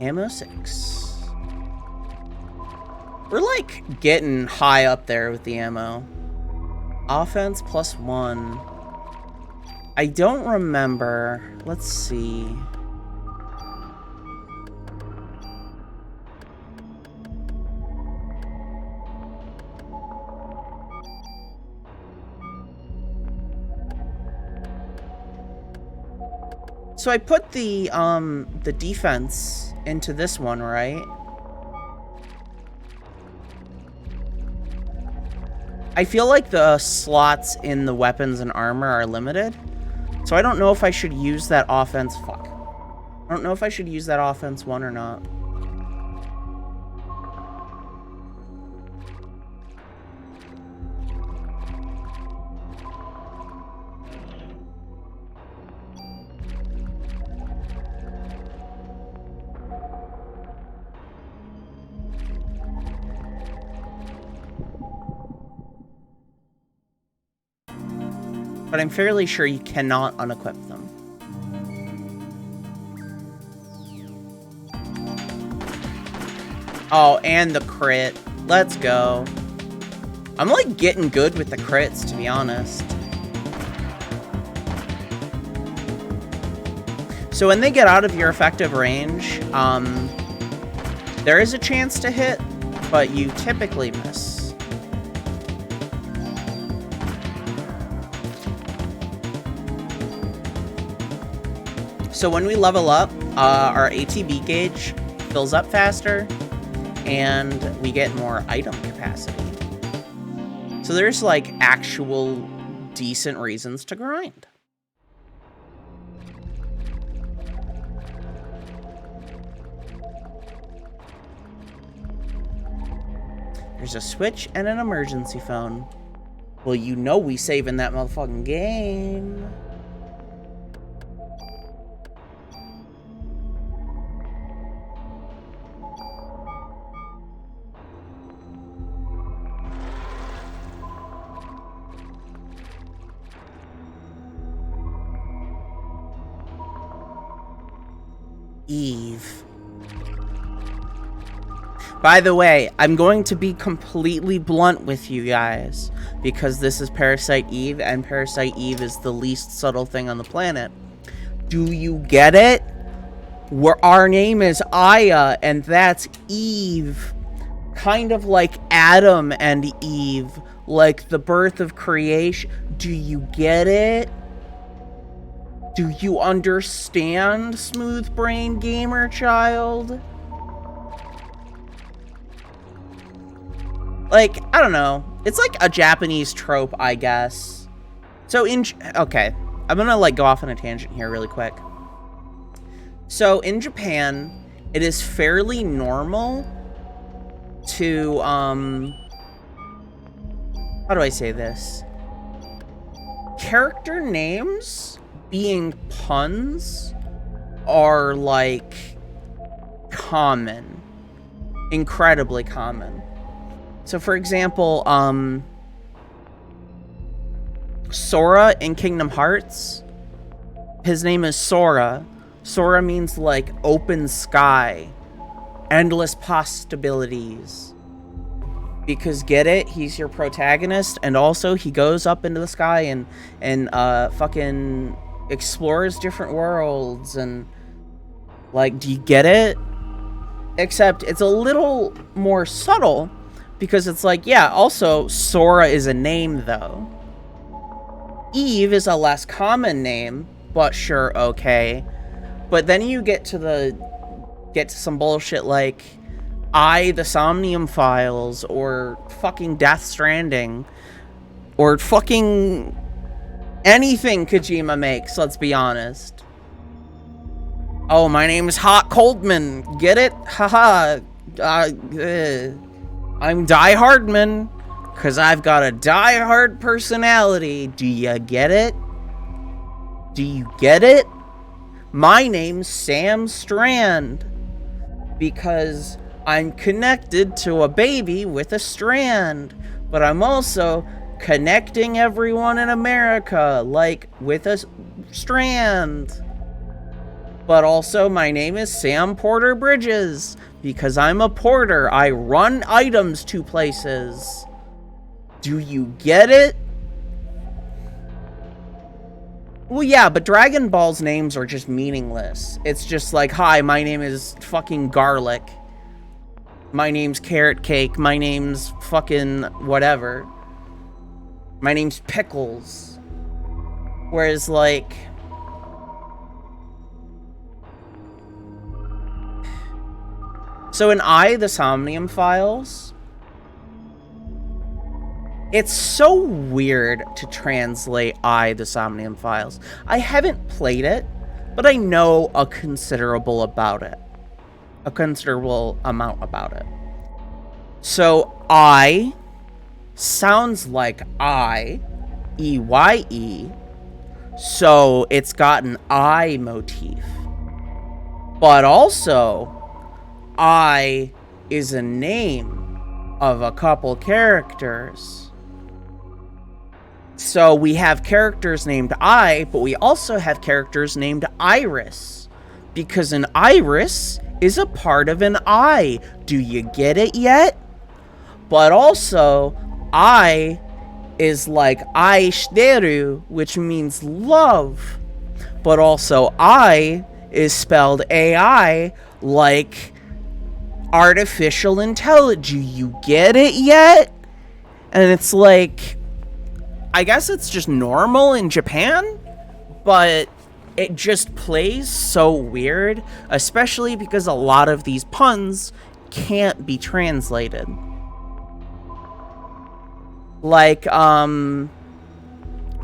Ammo 6. We're like getting high up there with the ammo. Offense +1. I don't remember. Let's see. So I put the defense into this one, right? I feel like the slots in the weapons and armor are limited. So I don't know if I should use that offense. Fuck. I don't know if I should use that offense one or not. But I'm fairly sure you cannot unequip them. Oh, and the crit. Let's go. I'm like getting good with the crits, to be honest. So when they get out of your effective range, there is a chance to hit, but you typically miss. So when we level up, our ATB gauge fills up faster, and we get more item capacity. So there's like actual decent reasons to grind. There's a switch and an emergency phone. Well, you know we save in that motherfucking game. Eve. By the way, I'm going to be completely blunt with you guys, because this is Parasite Eve, and Parasite Eve is the least subtle thing on the planet. Do you get it? Where our name is Aya, and that's Eve. Kind of like Adam and Eve, like the birth of creation. Do you get it? Do you understand, smooth brain gamer child? Like, I don't know. It's like a Japanese trope, I guess. So okay, I'm gonna like go off on a tangent here really quick. So in Japan, it is fairly normal to, how do I say this? Character names being puns are like common, incredibly common. So for example, Sora in Kingdom Hearts, his name is Sora. Sora means like open sky, endless possibilities. Because get it, he's your protagonist, and also he goes up into the sky and fucking explores different worlds, and, like, do you get it? Except it's a little more subtle, because it's like, yeah, also, Sora is a name, though. Eve is a less common name, but sure, okay. But then you get to some bullshit like the Somnium Files, or fucking Death Stranding, or fucking anything Kojima makes, let's be honest. Oh, my name is Hot Coldman. Get it? Haha. I'm Die Hardman, because I've got a die-hard personality. Do you get it? Do you get it? My name's Sam Strand, because I'm connected to a baby with a strand, but I'm also connecting everyone in America, like, with a strand. But also, my name is Sam Porter Bridges, because I'm a porter. I run items to places. Do you get it? Well, yeah, but Dragon Ball's names are just meaningless. It's just like, hi, my name is fucking Garlic. My name's Carrot Cake. My name's fucking whatever. My name's Pickles. Whereas, like... So in the Somnium Files... It's so weird to translate the Somnium Files. I haven't played it, but I know a considerable about it. A considerable amount about it. So I sounds like E-Y-E. So it's got an I motif. But also, I is a name of a couple characters. So we have characters named but we also have characters named Iris. Because an iris is a part of an eye. Do you get it yet? But also, I is like aishiteru, which means love. But also, I is spelled AI, like artificial intelligence. Do you get it yet? And it's like... I guess it's just normal in Japan, but it just plays so weird, especially because a lot of these puns can't be translated. Like,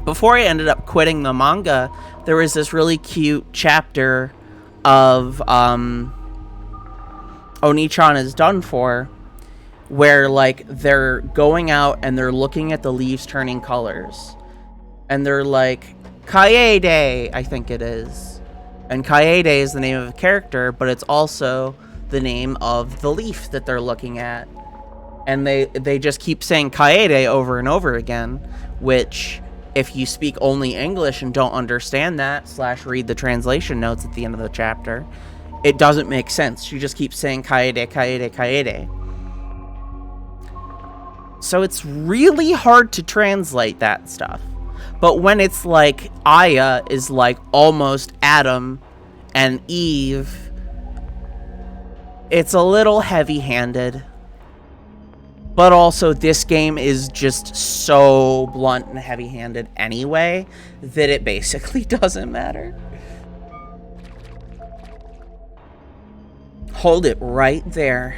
before I ended up quitting the manga, there was this really cute chapter of Oni-chan is Done For, where, like, they're going out and they're looking at the leaves turning colors. And they're like, Kaede, I think it is. And Kaede is the name of a character, but it's also the name of the leaf that they're looking at. And they just keep saying Kaede over and over again, which, if you speak only English and don't understand that, / read the translation notes at the end of the chapter, it doesn't make sense. You just keep saying Kaede, Kaede, Kaede. So it's really hard to translate that stuff. But when it's like Aya is like almost Adam and Eve, it's a little heavy-handed. But also, this game is just so blunt and heavy-handed anyway that it basically doesn't matter. Hold it right there.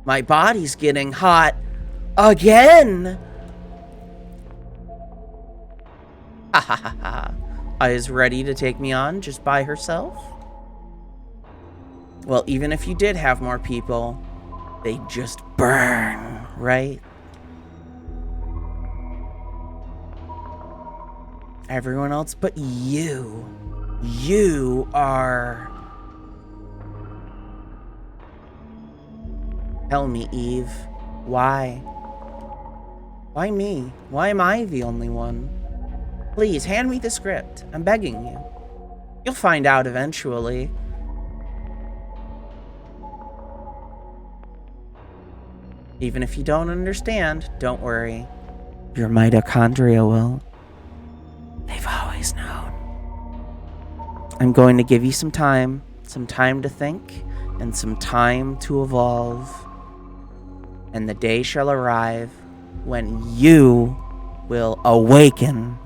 My body's getting hot again. Ha ha ha ha. Is ready to take me on just by herself? Well, even if you did have more people, they just burn, right? Everyone else but you. You are... Tell me, Eve. Why? Why me? Why am I the only one? Please, hand me the script. I'm begging you. You'll find out eventually. Even if you don't understand, don't worry. Your mitochondria will. They've always known. I'm going to give you some time to think, and some time to evolve. And the day shall arrive when you will awaken.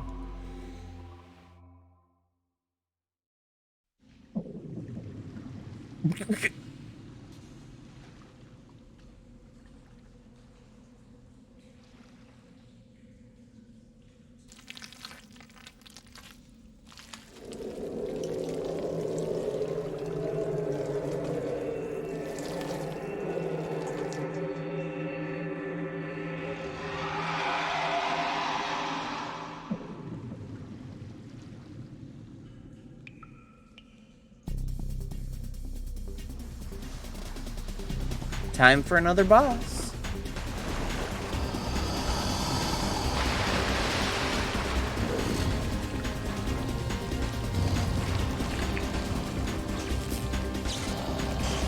Time for another boss.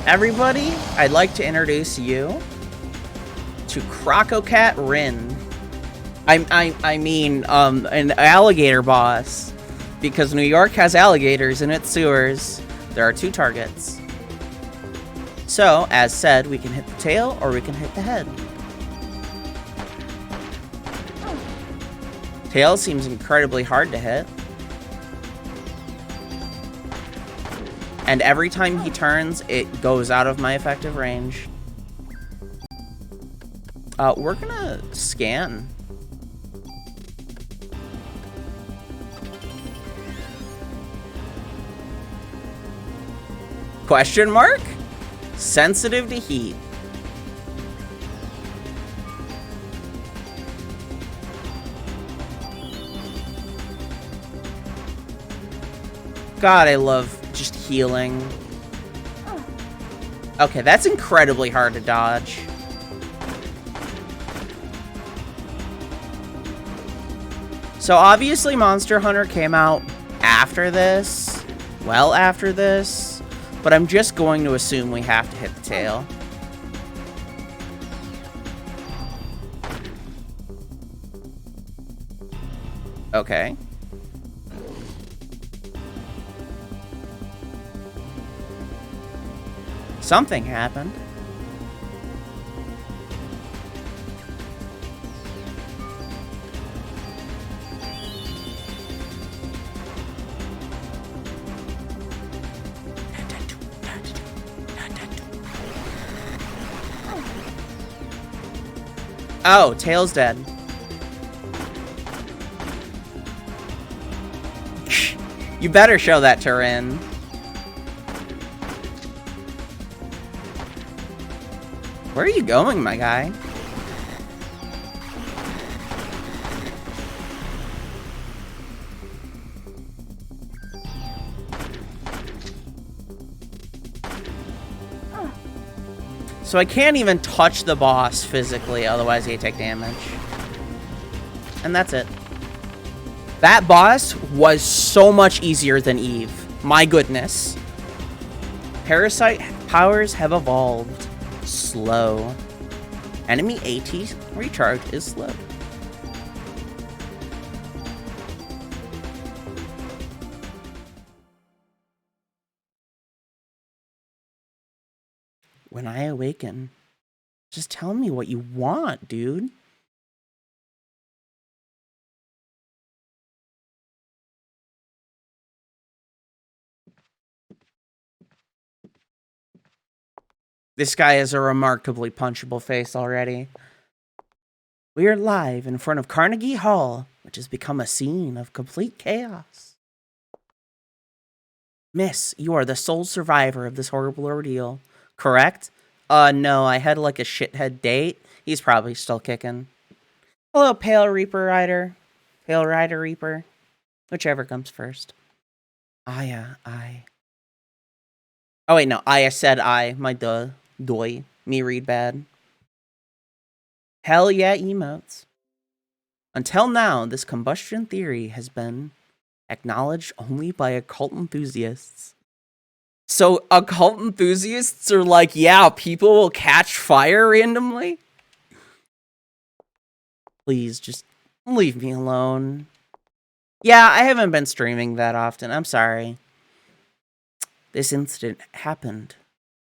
Everybody, I'd like to introduce you to Crococat Rin. I mean, an alligator boss. Because New York has alligators in its sewers. There are 2 targets. So, as said, we can hit the tail or we can hit the head. Tail seems incredibly hard to hit. And every time he turns, it goes out of my effective range. We're gonna scan. Question mark? Sensitive to heat. God, I love just healing. Okay, that's incredibly hard to dodge. So obviously Monster Hunter came out after this. Well after this. But I'm just going to assume we have to hit the tail. Okay. Something happened. Oh, Tail's dead. You better show that to Rin. Where are you going, my guy? So I can't even touch the boss physically, otherwise he'd take damage. And that's it. That boss was so much easier than Eve. My goodness. Parasite powers have evolved. Slow. Enemy AT recharge is slow. When I awaken, just tell me what you want, dude. This guy has a remarkably punchable face already. We are live in front of Carnegie Hall, which has become a scene of complete chaos. Miss, you are the sole survivor of this horrible ordeal, correct? No, I had like a shithead date. He's probably still kicking. Hello, Pale Reaper Rider. Pale Rider Reaper. Whichever comes first. I. Oh, wait, no. I said I. My doy. Me read bad. Hell yeah, emotes. Until now, this combustion theory has been acknowledged only by occult enthusiasts. So, occult enthusiasts are like, yeah, people will catch fire randomly? Please, just leave me alone. Yeah, I haven't been streaming that often. I'm sorry. This incident happened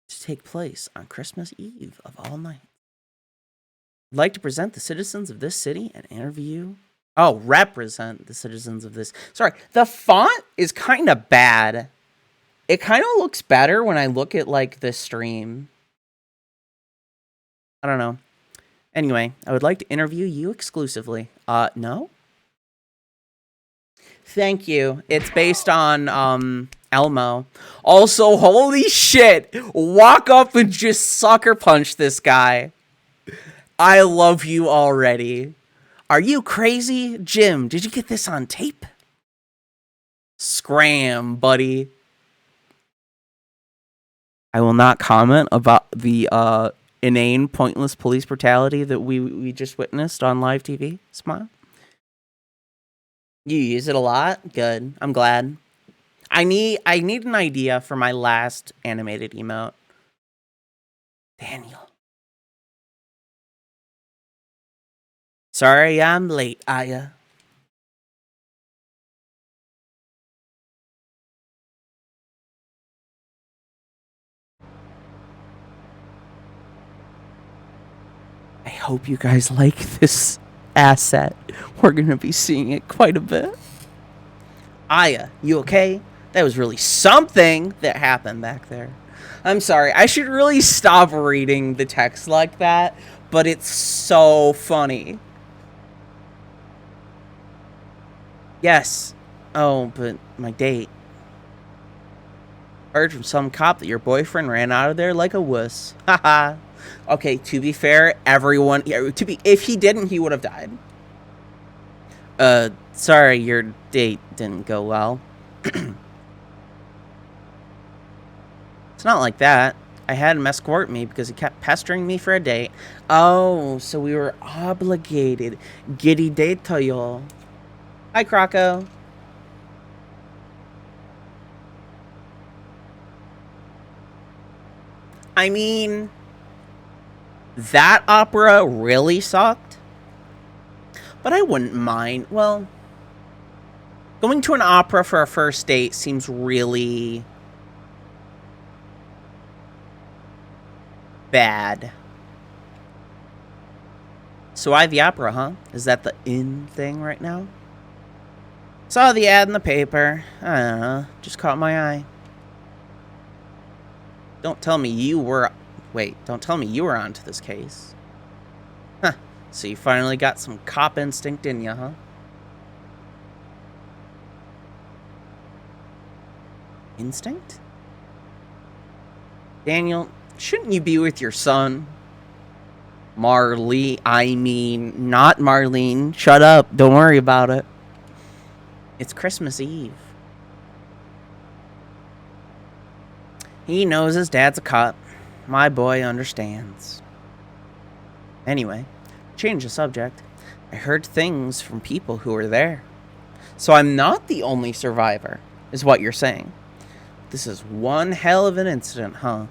to take place on Christmas Eve of all nights. I'd like to present the citizens of this city and interview. Oh, represent the citizens of this. Sorry, the font is kind of bad. It kind of looks better when I look at, like, the stream. I don't know. Anyway, I would like to interview you exclusively. No? Thank you. It's based on, Elmo. Also, holy shit! Walk up and just sucker punch this guy. I love you already. Are you crazy? Jim, did you get this on tape? Scram, buddy. I will not comment about the inane, pointless police brutality that we just witnessed on live TV. Smile. You use it a lot? Good. I'm glad. I need an idea for my last animated emote. Daniel. Sorry I'm late, Aya. I hope you guys like this asset. We're going to be seeing it quite a bit. Aya, you okay? That was really something that happened back there. I'm sorry. I should really stop reading the text like that, but it's so funny. Yes. Oh, but my date. Heard from some cop that your boyfriend ran out of there like a wuss. Haha. Okay, to be fair, everyone... if he didn't, he would have died. Sorry, your date didn't go well. It's not like that. I had him escort me because he kept pestering me for a date. Oh, so we were obligated. Giddy date to y'all. Hi, Croco. I mean, that opera really sucked. But I wouldn't mind. Well, going to an opera for a first date seems really bad. So why the opera, huh? Is that the in thing right now? Saw the ad in the paper. I don't know. Just caught my eye. Don't tell me you were... Wait, don't tell me you were onto this case. Huh. So you finally got some cop instinct in you, huh? Instinct? Daniel, shouldn't you be with your son? Marley, I mean, not Marlene. Shut up. Don't worry about it. It's Christmas Eve. He knows his dad's a cop. My boy understands. Anyway, change the subject. I heard things from people who were there. So I'm not the only survivor, is what you're saying. This is one hell of an incident, huh?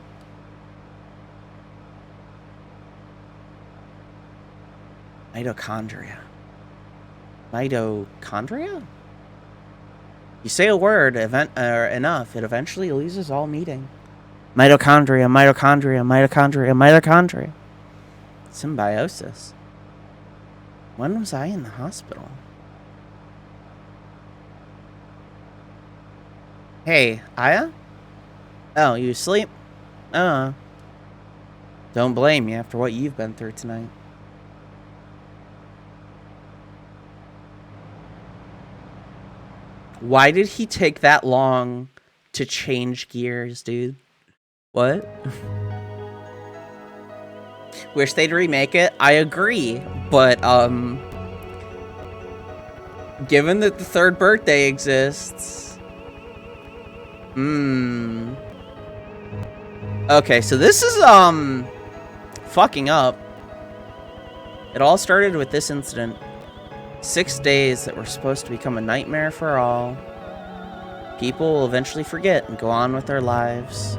Mitochondria. Mitochondria? You say a word enough, it eventually loses all meaning. Mitochondria, mitochondria, mitochondria, mitochondria. Symbiosis. When was I in the hospital? Hey, Aya? Oh, you asleep? Don't blame you after what you've been through tonight. Why did he take that long to change gears, dude? What? Wish they'd remake it. I agree, but given that the third birthday exists, okay, so this is fucking up. It all started with this incident. 6 days that were supposed to become a nightmare for all. People will eventually forget and go on with their lives.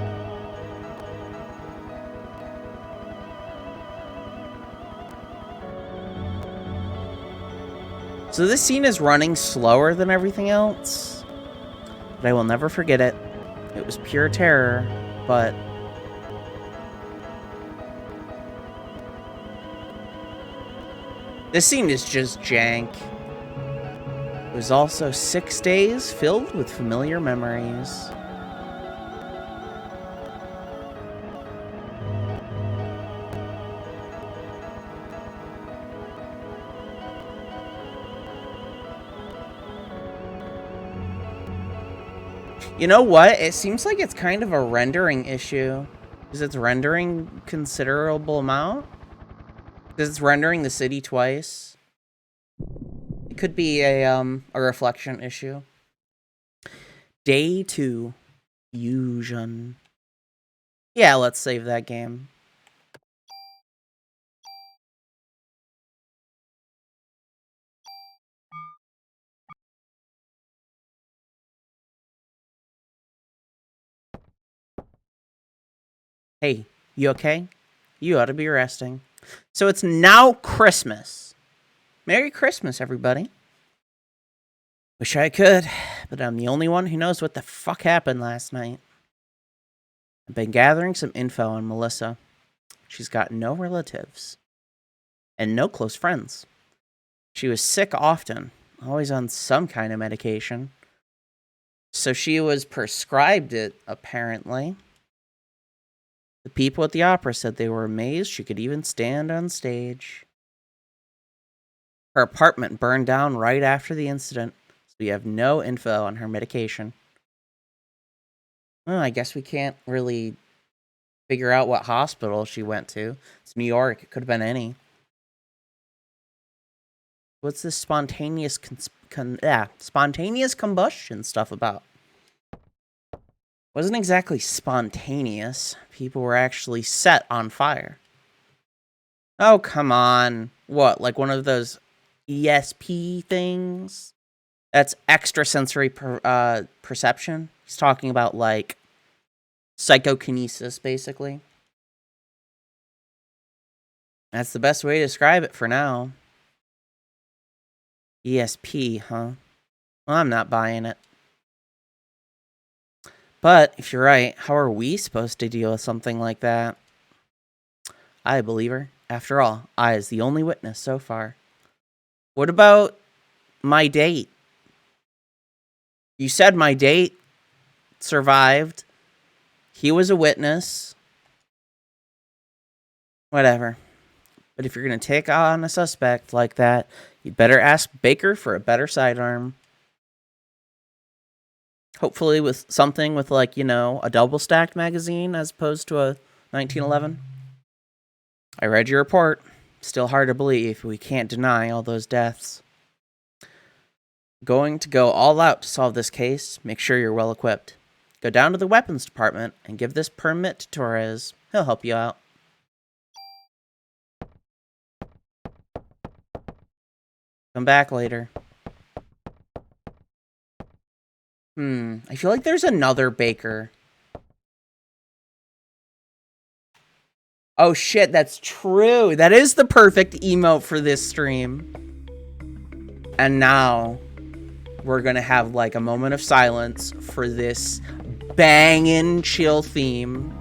So this scene is running slower than everything else, but I will never forget it. It was pure terror, but this scene is just jank. It was also 6 days filled with familiar memories. You know what? It seems like it's kind of a rendering issue. Because it's rendering considerable amount. Because it's rendering the city twice. It could be a reflection issue. Day 2. Fusion. Yeah, let's save that game. Hey, you okay? You ought to be resting. So it's now Christmas. Merry Christmas, everybody. Wish I could, but I'm the only one who knows what the fuck happened last night. I've been gathering some info on Melissa. She's got no relatives. And no close friends. She was sick often, always on some kind of medication. So she was prescribed it, apparently. The people at the opera said they were amazed she could even stand on stage. Her apartment burned down right after the incident, so we have no info on her medication. Well, I guess we can't really figure out what hospital she went to. It's New York. It could have been any. What's this spontaneous spontaneous combustion stuff about? Wasn't exactly spontaneous. People were actually set on fire. Oh, come on. What, like one of those ESP things? That's extrasensory perception. He's talking about, like, psychokinesis, basically. That's the best way to describe it for now. ESP, huh? Well, I'm not buying it. But, if you're right, how are we supposed to deal with something like that? I believe her. After all, I is the only witness so far. What about my date? You said my date survived. He was a witness. Whatever. But if you're going to take on a suspect like that, you'd better ask Baker for a better sidearm. Hopefully with something with, like, you know, a double-stacked magazine as opposed to a 1911. I read your report. Still hard to believe. We can't deny all those deaths. Going to go all out to solve this case. Make sure you're well equipped. Go down to the weapons department and give this permit to Torres. He'll help you out. Come back later. I feel like there's another Baker. Oh shit, that's true. That is the perfect emote for this stream. And now we're gonna have like a moment of silence for this bangin' chill theme.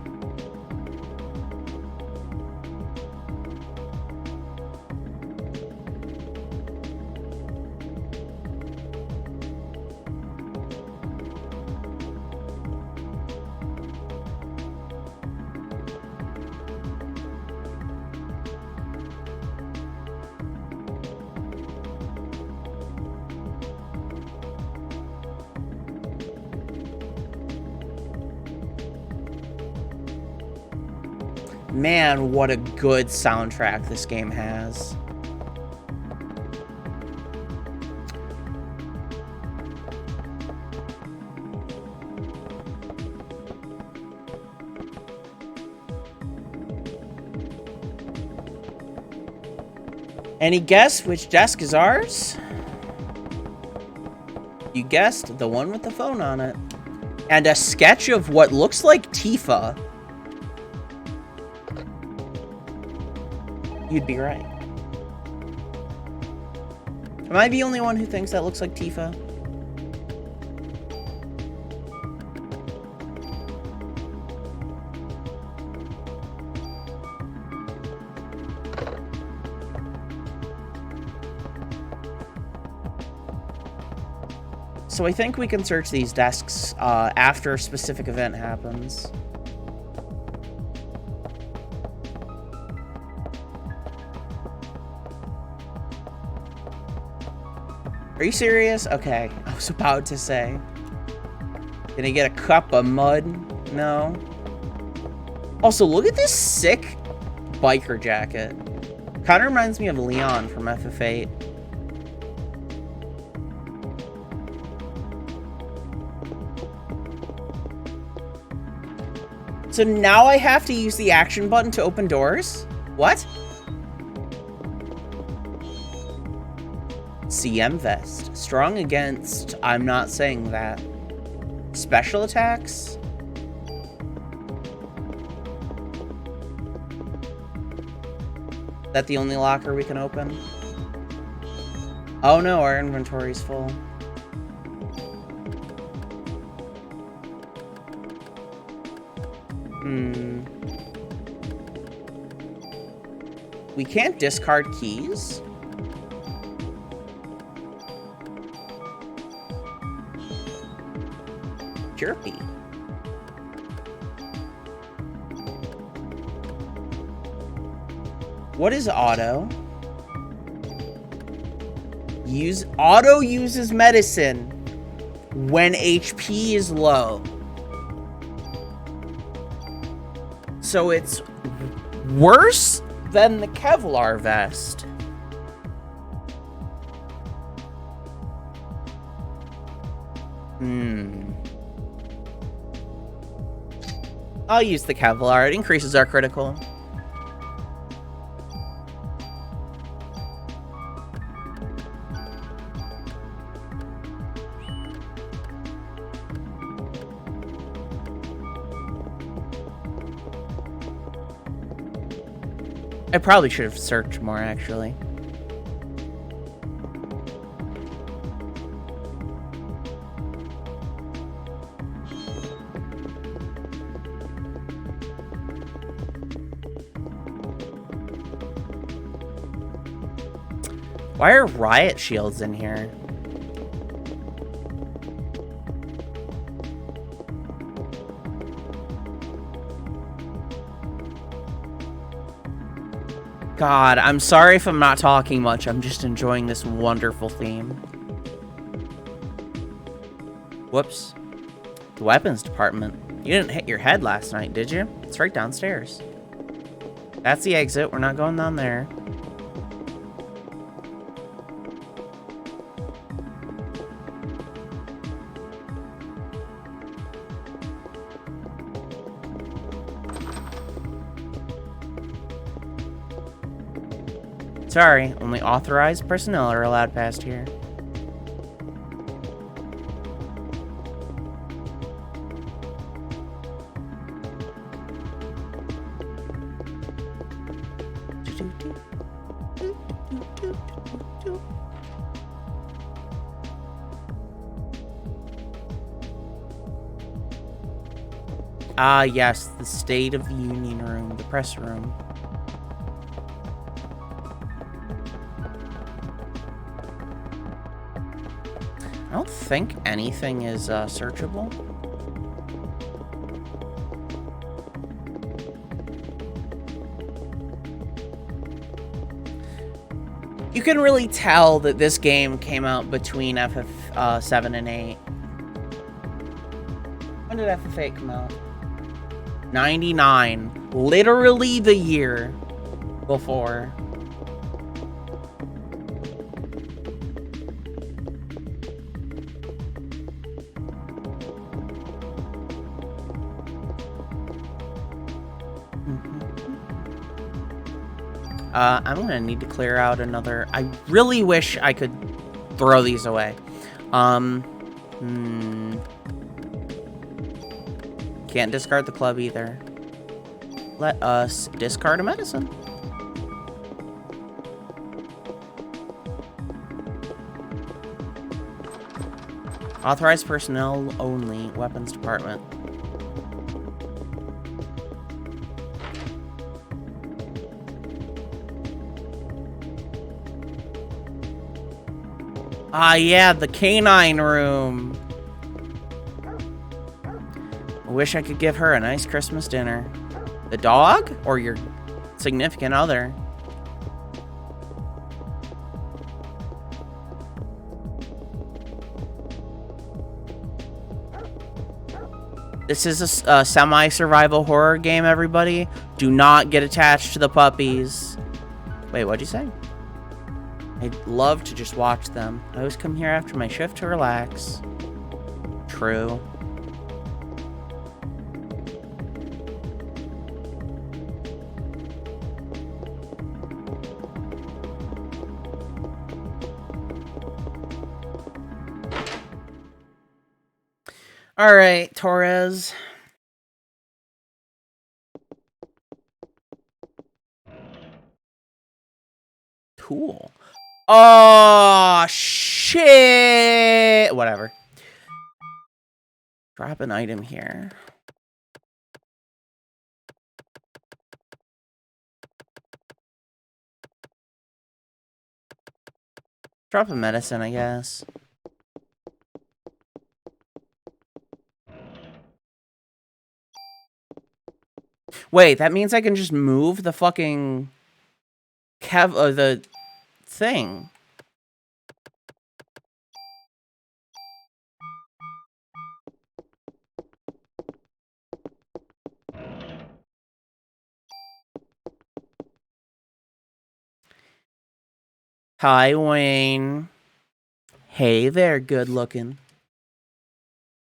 Man, what a good soundtrack this game has. Any guess which desk is ours? You guessed, the one with the phone on it. And a sketch of what looks like Tifa. You'd be right. Am I the only one who thinks that looks like Tifa? So I think we can search these desks after a specific event happens. Are you serious? Okay, I was about to say. Can I get a cup of mud? No. Also, look at this sick biker jacket. Kind of reminds me of Leon from FF8. So now I have to use the action button to open doors? What? CM vest. Strong against... I'm not saying that. Special attacks? Is that the only locker we can open? Oh no, our inventory's full. We can't discard keys? Chirpy. What is auto? Auto uses medicine when HP is low. So it's worse than the Kevlar vest. I'll use the Kevlar. It increases our critical. I probably should have searched more, actually. Why are riot shields in here? God, I'm sorry if I'm not talking much. I'm just enjoying this wonderful theme. Whoops. The weapons department. You didn't hit your head last night, did you? It's right downstairs. That's the exit. We're not going down there. Sorry, only authorized personnel are allowed past here. Ah, yes, the State of the Union room, the press room. I don't think anything is searchable. You can really tell that this game came out between FF7 and 8. When did FF8 come out? 99. Literally the year before. I'm gonna need to clear out another... I really wish I could throw these away. Can't discard the club either. Let us discard a medicine. Authorized personnel only. Weapons department. Ah, yeah, the canine room. I wish I could give her a nice Christmas dinner. The dog? Or your significant other? This is a semi-survival horror game, everybody. Do not get attached to the puppies. Wait, what'd you say? I'd love to just watch them. I always come here after my shift to relax. True. All right, Torres. Cool. Oh, shit. Whatever. Drop an item here. Drop a medicine, I guess. Wait, that means I can just move the fucking the thing. Hi, Wayne. Hey there, good looking.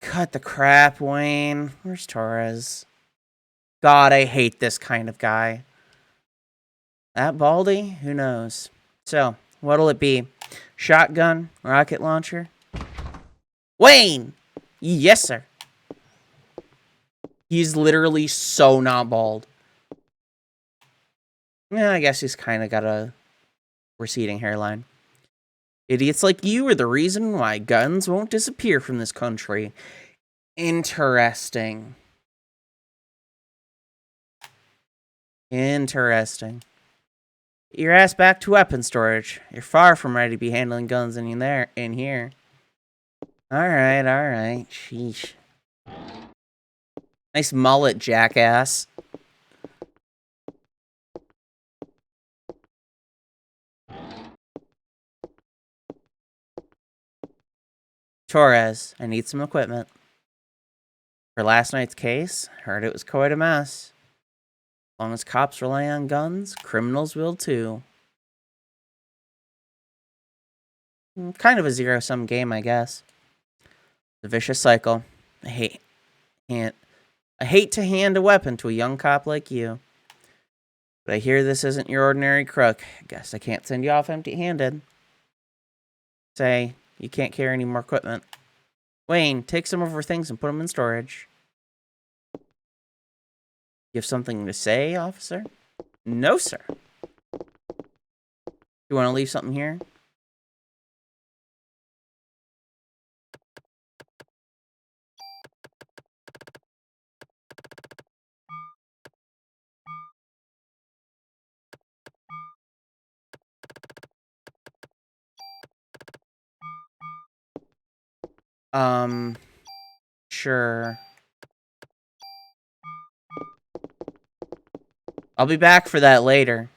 Cut the crap, Wayne. Where's Torres? God, I hate this kind of guy. That Baldy? Who knows? So, what'll it be? Shotgun? Rocket launcher? Wayne! Yes, sir. He's literally so not bald. Yeah, I guess he's kind of got a receding hairline. Idiots like you are the reason why guns won't disappear from this country. Interesting. Interesting. Get your ass back to weapon storage. You're far from ready to be handling guns in here. Alright. Sheesh. Nice mullet, jackass. Torres, I need some equipment. For last night's case, heard it was quite a mess. As long as cops rely on guns, criminals will too. Kind of a zero-sum game, I guess. The vicious cycle. I hate to hand a weapon to a young cop like you. But I hear this isn't your ordinary crook. I guess I can't send you off empty-handed. Say, you can't carry any more equipment. Wayne, take some of her things and put them in storage. You have something to say, officer? No, sir. You want to leave something here? Sure. I'll be back for that later.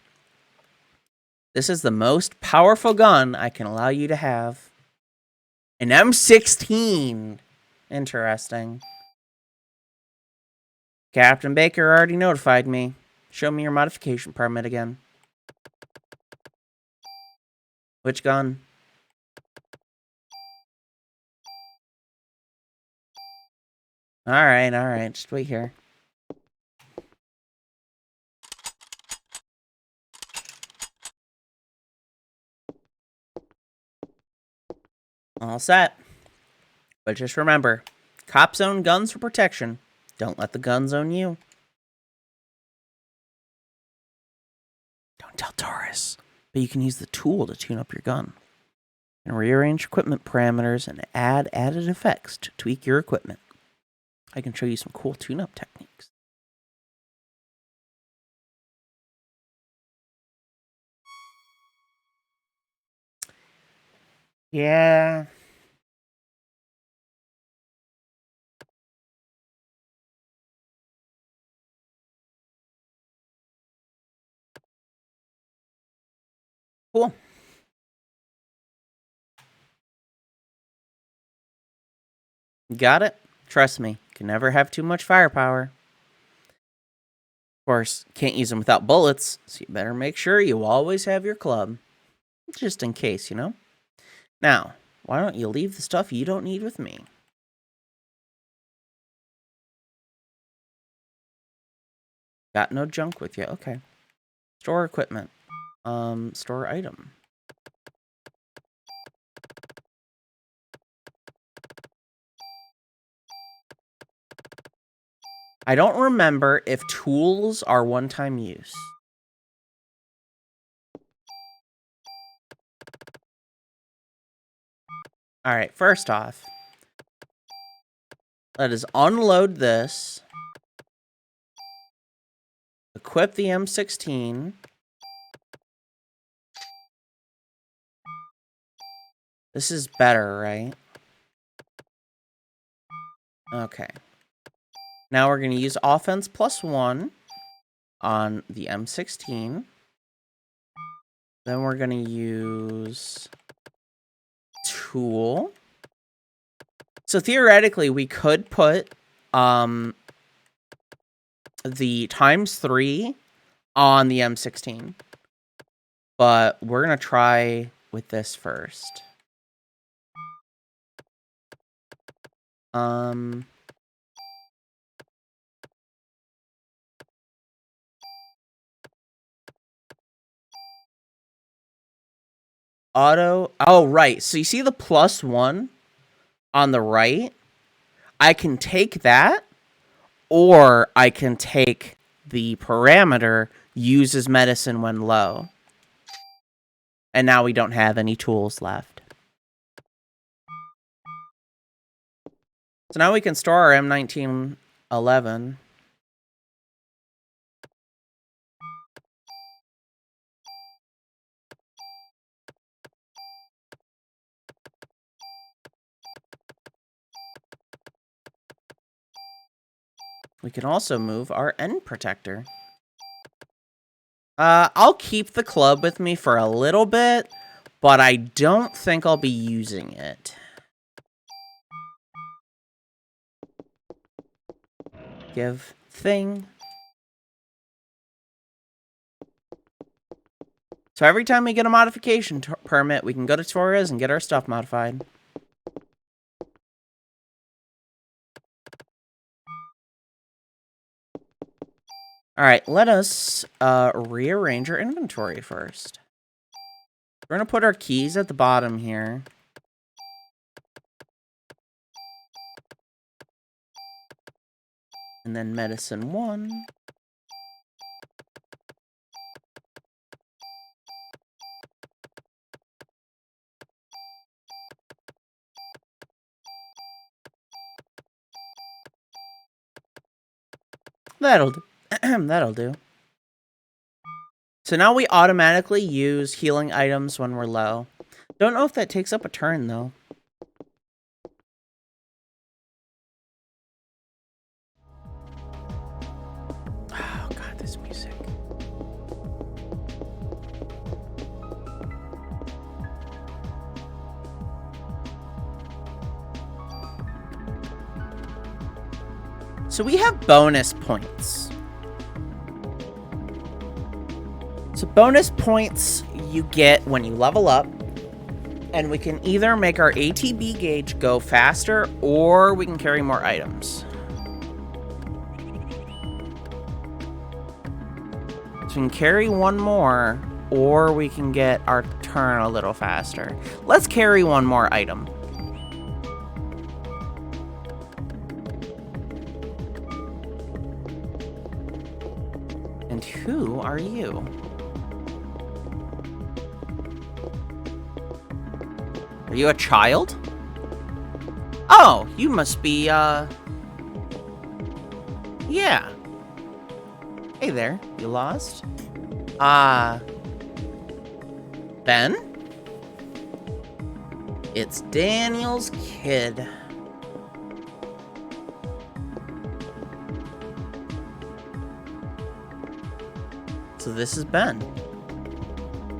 This is the most powerful gun I can allow you to have. An M16. Interesting. Captain Baker already notified me. Show me your modification permit again. Which gun? Alright. Just wait here. All set. But just remember, cops own guns for protection. Don't let the guns own you. Don't tell Taurus, but you can use the tool to tune up your gun. And rearrange equipment parameters and add added effects to tweak your equipment. I can show you some cool tune-up techniques. Yeah. Cool. Got it? Trust me, can never have too much firepower. Of course, can't use them without bullets, so you better make sure you always have your club. Just in case, you know? Now, why don't you leave the stuff you don't need with me? Got no junk with you, okay. Store equipment. Store item. I don't remember if tools are one-time use. Alright, first off, let us unload this. Equip the M16. This is better, right? Okay. Now we're going to use offense +1 on the M16. Then we're going to use tool. So theoretically, we could put the ×3 on the M16. But we're going to try with this first. Auto. Oh, right. So you see the +1 on the right? I can take that, or I can take the parameter, uses medicine when low. And now we don't have any tools left. So now we can store our M1911. We can also move our end protector. I'll keep the club with me for a little bit, but I don't think I'll be using it. Give thing. So every time we get a modification permit, we can go to Torres and get our stuff modified. Alright, let us rearrange our inventory first. We're going to put our keys at the bottom here. And then medicine 1. That'll do. That'll do. So now we automatically use healing items when we're low. Don't know if that takes up a turn, though. Oh, God, this music. So we have bonus points. So bonus points you get when you level up. And we can either make our ATB gauge go faster, or we can carry more items. So we can carry one more, or we can get our turn a little faster. Let's carry one more item. And who are you? Are you a child? Oh, you must be, yeah. Hey there, you lost? Ben? It's Daniel's kid. So this is Ben.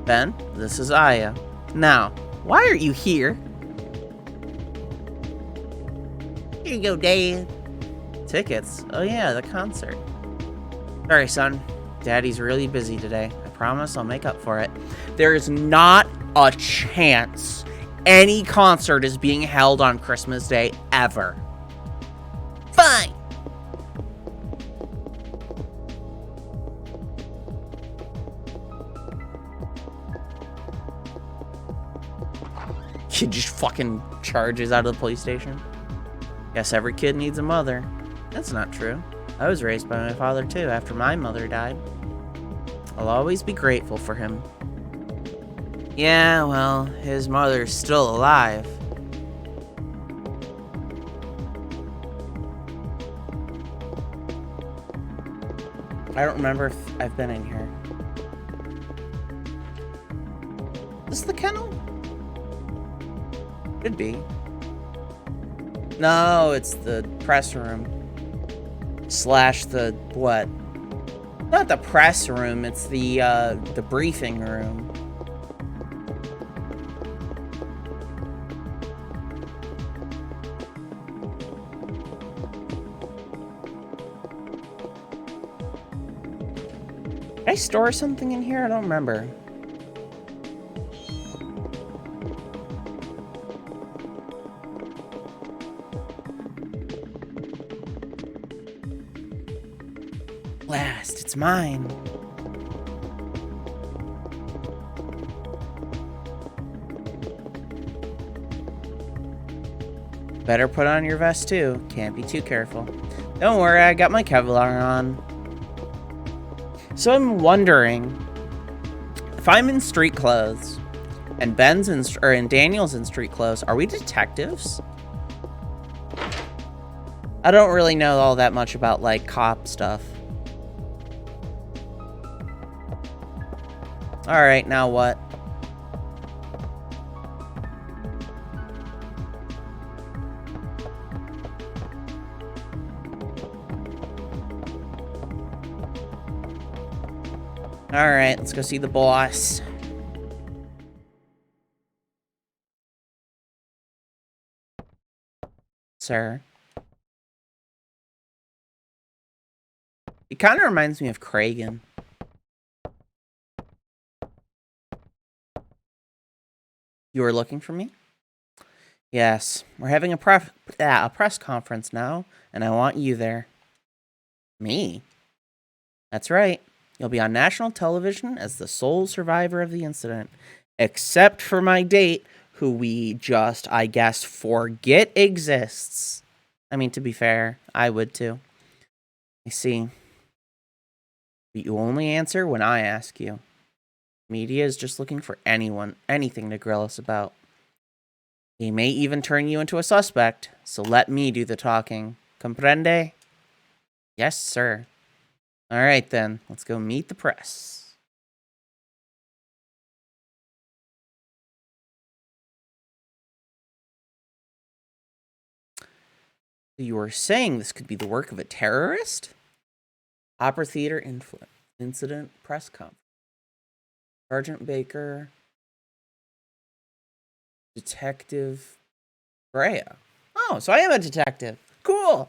Ben, this is Aya. Now, why are you here? Here you go, Dad. Tickets? Oh yeah, the concert. Sorry, son. Daddy's really busy today. I promise I'll make up for it. There is not a chance any concert is being held on Christmas Day ever. Fine. Kid just fucking charges out of the police station. Guess every kid needs a mother. That's not true. I was raised by my father too after my mother died. I'll always be grateful for him. Yeah, well, his mother's still alive. I don't remember if I've been in here. Is this the kennel? Could be. No, it's the press room. Slash the what? Not the press room, it's the briefing room. Did I store something in here? I don't remember. Last, it's mine. Better put on your vest too. Can't be too careful. Don't worry, I got my Kevlar on. So I'm wondering if I'm in street clothes and Ben's and Daniel's in street clothes, are we detectives? I don't really know all that much about like cop stuff. All right, now what? All right, let's go see the boss. Sir. He kind of reminds me of Kragan. You were looking for me? Yes, we're having a press conference now, and I want you there. Me? That's right. You'll be on national television as the sole survivor of the incident. Except for my date, who we just, I guess, forget exists. I mean, to be fair, I would too. I see. But you only answer when I ask you. Media is just looking for anything to grill us about. They may even turn you into a suspect, so let me do the talking. Comprende? Yes, sir. All right, then. Let's go meet the press. You were saying this could be the work of a terrorist? Opera Theater Incident Press Conference. Sergeant Baker. Detective Brea. Oh, so I am a detective. Cool.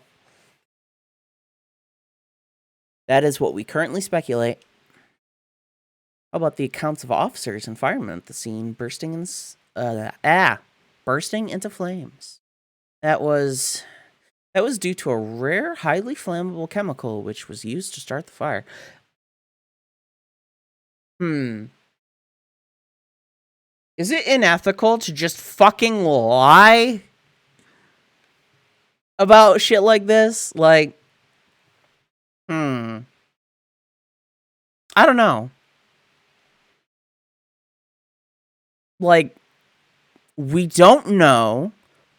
That is what we currently speculate. How about the accounts of officers and firemen at the scene bursting into flames? That was due to a rare, highly flammable chemical which was used to start the fire. Is it unethical to just fucking lie about shit like this? Like, I don't know. Like, We don't know,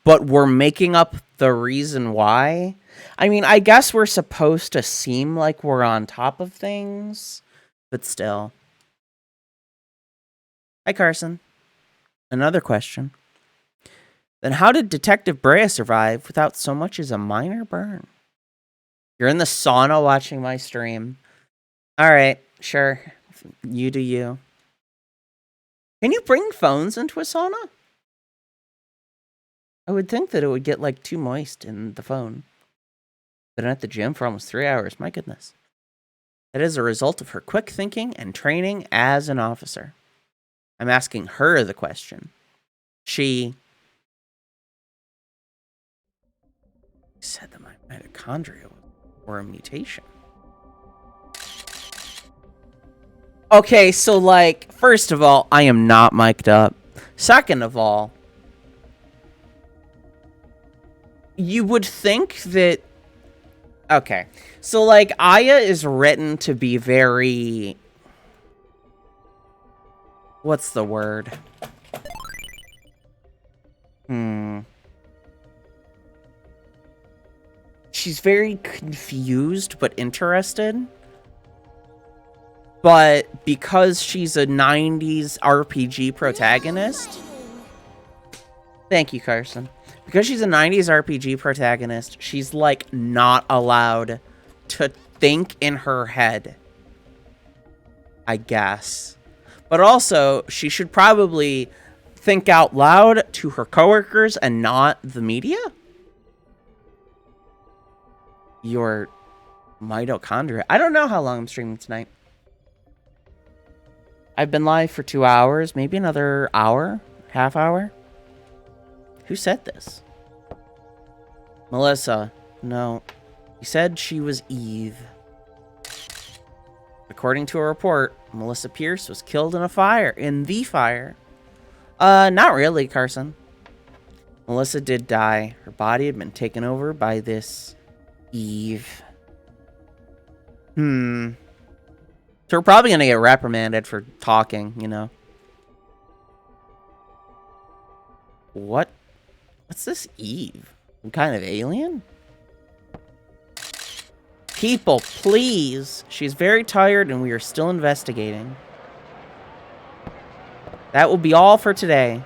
but we're making up the reason why. I mean, I guess we're supposed to seem like we're on top of things, but still. Hi, Carson. Another question. Then how did Detective Brea survive without so much as a minor burn? You're in the sauna watching my stream. All right, sure. You do you. Can you bring phones into a sauna? I would think that it would get like too moist in the phone. Been at the gym for almost 3 hours. My goodness. That is a result of her quick thinking and training as an officer. I'm asking her the question. She said that my mitochondria were a mutation. Okay, so like, first of all, I am not mic'd up. Second of all, you would think that. Okay, so like, Aya is written to be very. What's the word? She's very confused but interested. But because she's a 90s RPG protagonist. Thank you, Carson. Because she's a 90s RPG protagonist, she's like not allowed to think in her head. I guess. But also, she should probably think out loud to her coworkers and not the media. Your mitochondria. I don't know how long I'm streaming tonight. I've been live for 2 hours, maybe another hour, half hour. Who said this? Melissa. No. He said she was Eve. According to a report, Melissa Pierce was killed in a fire. In the fire. Not really, Carson. Melissa did die. Her body had been taken over by this Eve. So we're probably going to get reprimanded for talking, you know. What? What's this Eve? Some kind of alien? People, please. She's very tired and we are still investigating. That will be all for today.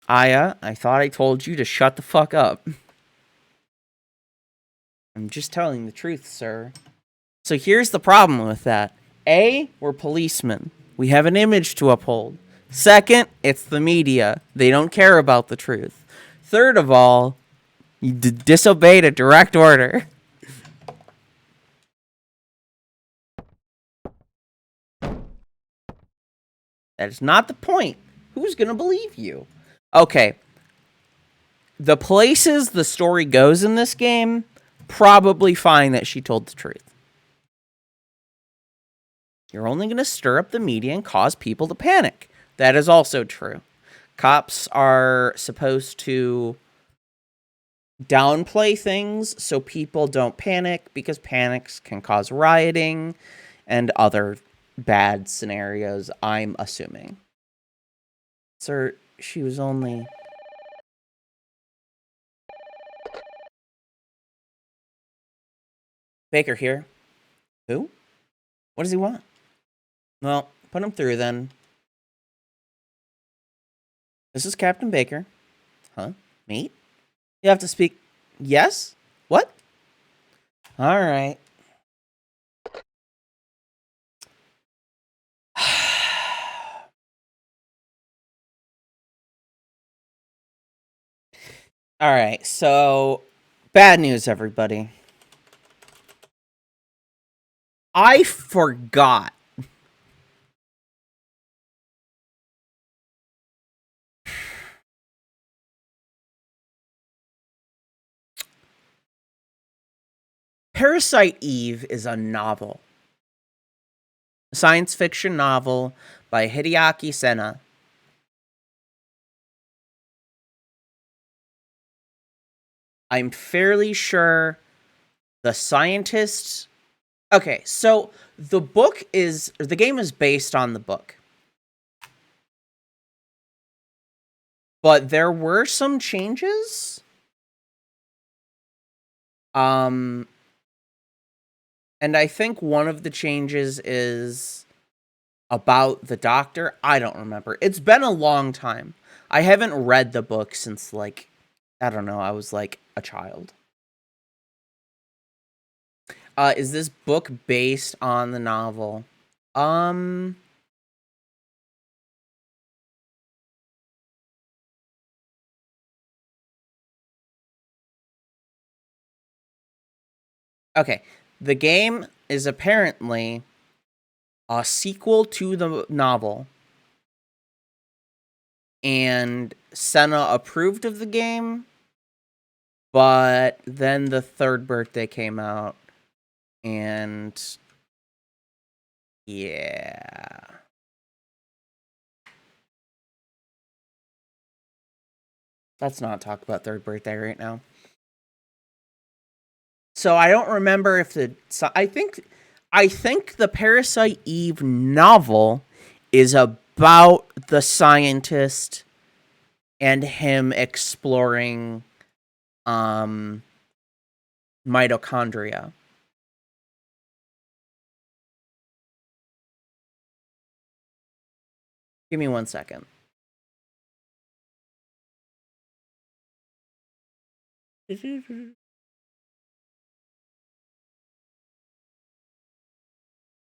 Aya, I thought I told you to shut the fuck up. I'm just telling the truth, sir. So here's the problem with that. A, we're policemen. We have an image to uphold. Second, it's the media. They don't care about the truth. Third of all, you disobeyed a direct order. That is not the point. Who's gonna believe you? Okay. The places the story goes in this game, probably fine that she told the truth. You're only going to stir up the media and cause people to panic. That is also true. Cops are supposed to downplay things so people don't panic, because panics can cause rioting and other bad scenarios, I'm assuming. Sir, she was only... Baker here. Who? What does he want? Well, put him through then. This is Captain Baker. Huh? Mate? You have to speak... Yes? What? Alright. Alright, so... Bad news, everybody. I forgot. Parasite Eve is a novel. A science fiction novel by Hideaki Senna. I'm fairly sure the scientists Okay, so the game is based on the book. But there were some changes. And I think one of the changes is about the doctor. I don't remember. It's been a long time. I haven't read the book since, like, I don't know, I was like a child. Is this book based on the novel? Okay. The game is apparently a sequel to the novel. And Senna approved of the game, but then the third birthday came out, and yeah. Let's not talk about third birthday right now. So I don't remember if I think the Parasite Eve novel is about the scientist and him exploring mitochondria. Give me 1 second.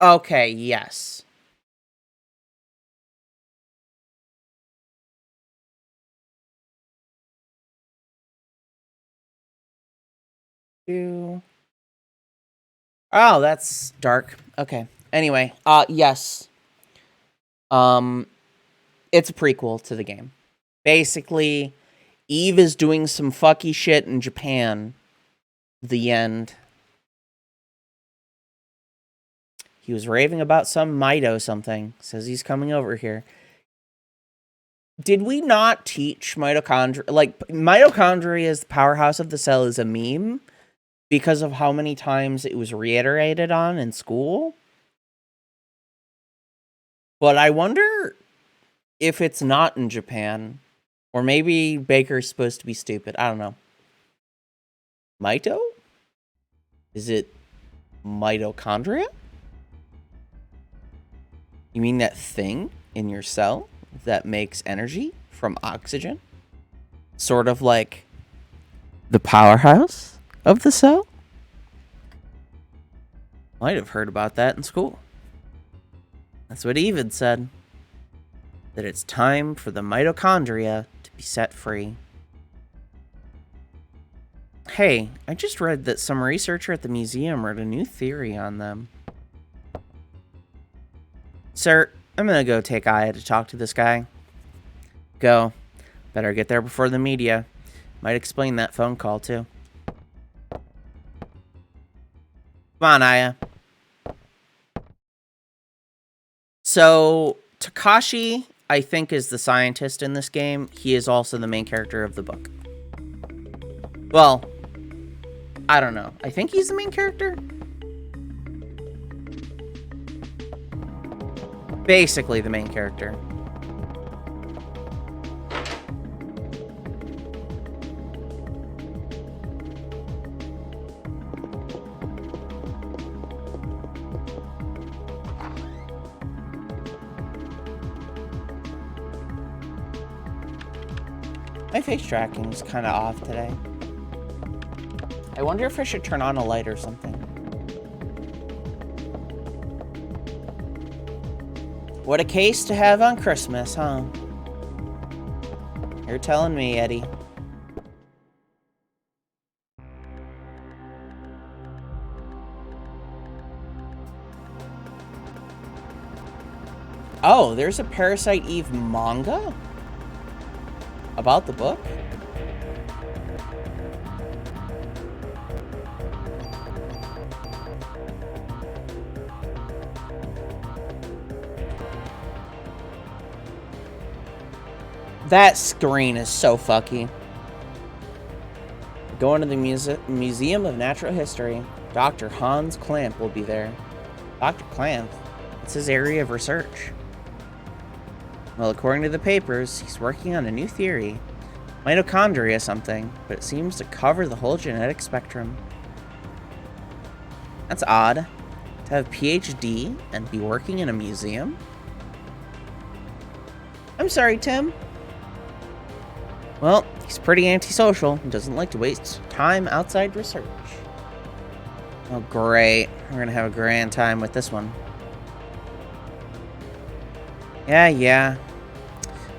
Okay, yes. Oh, that's dark. Okay. Anyway, yes. It's a prequel to the game. Basically, Eve is doing some fucky shit in Japan. The end. He was raving about some Mito something. Says he's coming over here. Did we not teach mitochondria? Like, mitochondria is the powerhouse of the cell is a meme because of how many times it was reiterated on in school. But I wonder if it's not in Japan. Or maybe Baker's supposed to be stupid. I don't know. Mito? Is it mitochondria? You mean that thing in your cell that makes energy from oxygen? Sort of like the powerhouse of the cell? Might have heard about that in school. That's what Eve had said. That it's time for the mitochondria to be set free. Hey, I just read that some researcher at the museum wrote a new theory on them. Sir, I'm gonna go take Aya to talk to this guy. Go. Better get there before the media. Might explain that phone call, too. Come on, Aya. So, Takashi, I think, is the scientist in this game. He is also the main character of the book. Well, I don't know. I think he's the main character? Basically the main character. My face tracking is kind of off today. I wonder if I should turn on a light or something. What a case to have on Christmas, huh? You're telling me, Eddie. Oh, there's a Parasite Eve manga? About the book? That screen is so fucky. Going to the Museum of Natural History. Dr. Hans Clamp will be there. Dr. Clamp? It's his area of research. Well, according to the papers, he's working on a new theory. Mitochondria something, but it seems to cover the whole genetic spectrum. That's odd. To have a PhD and be working in a museum? I'm sorry, Tim. Well, he's pretty antisocial and doesn't like to waste time outside research. Oh, great. We're gonna have a grand time with this one. Yeah.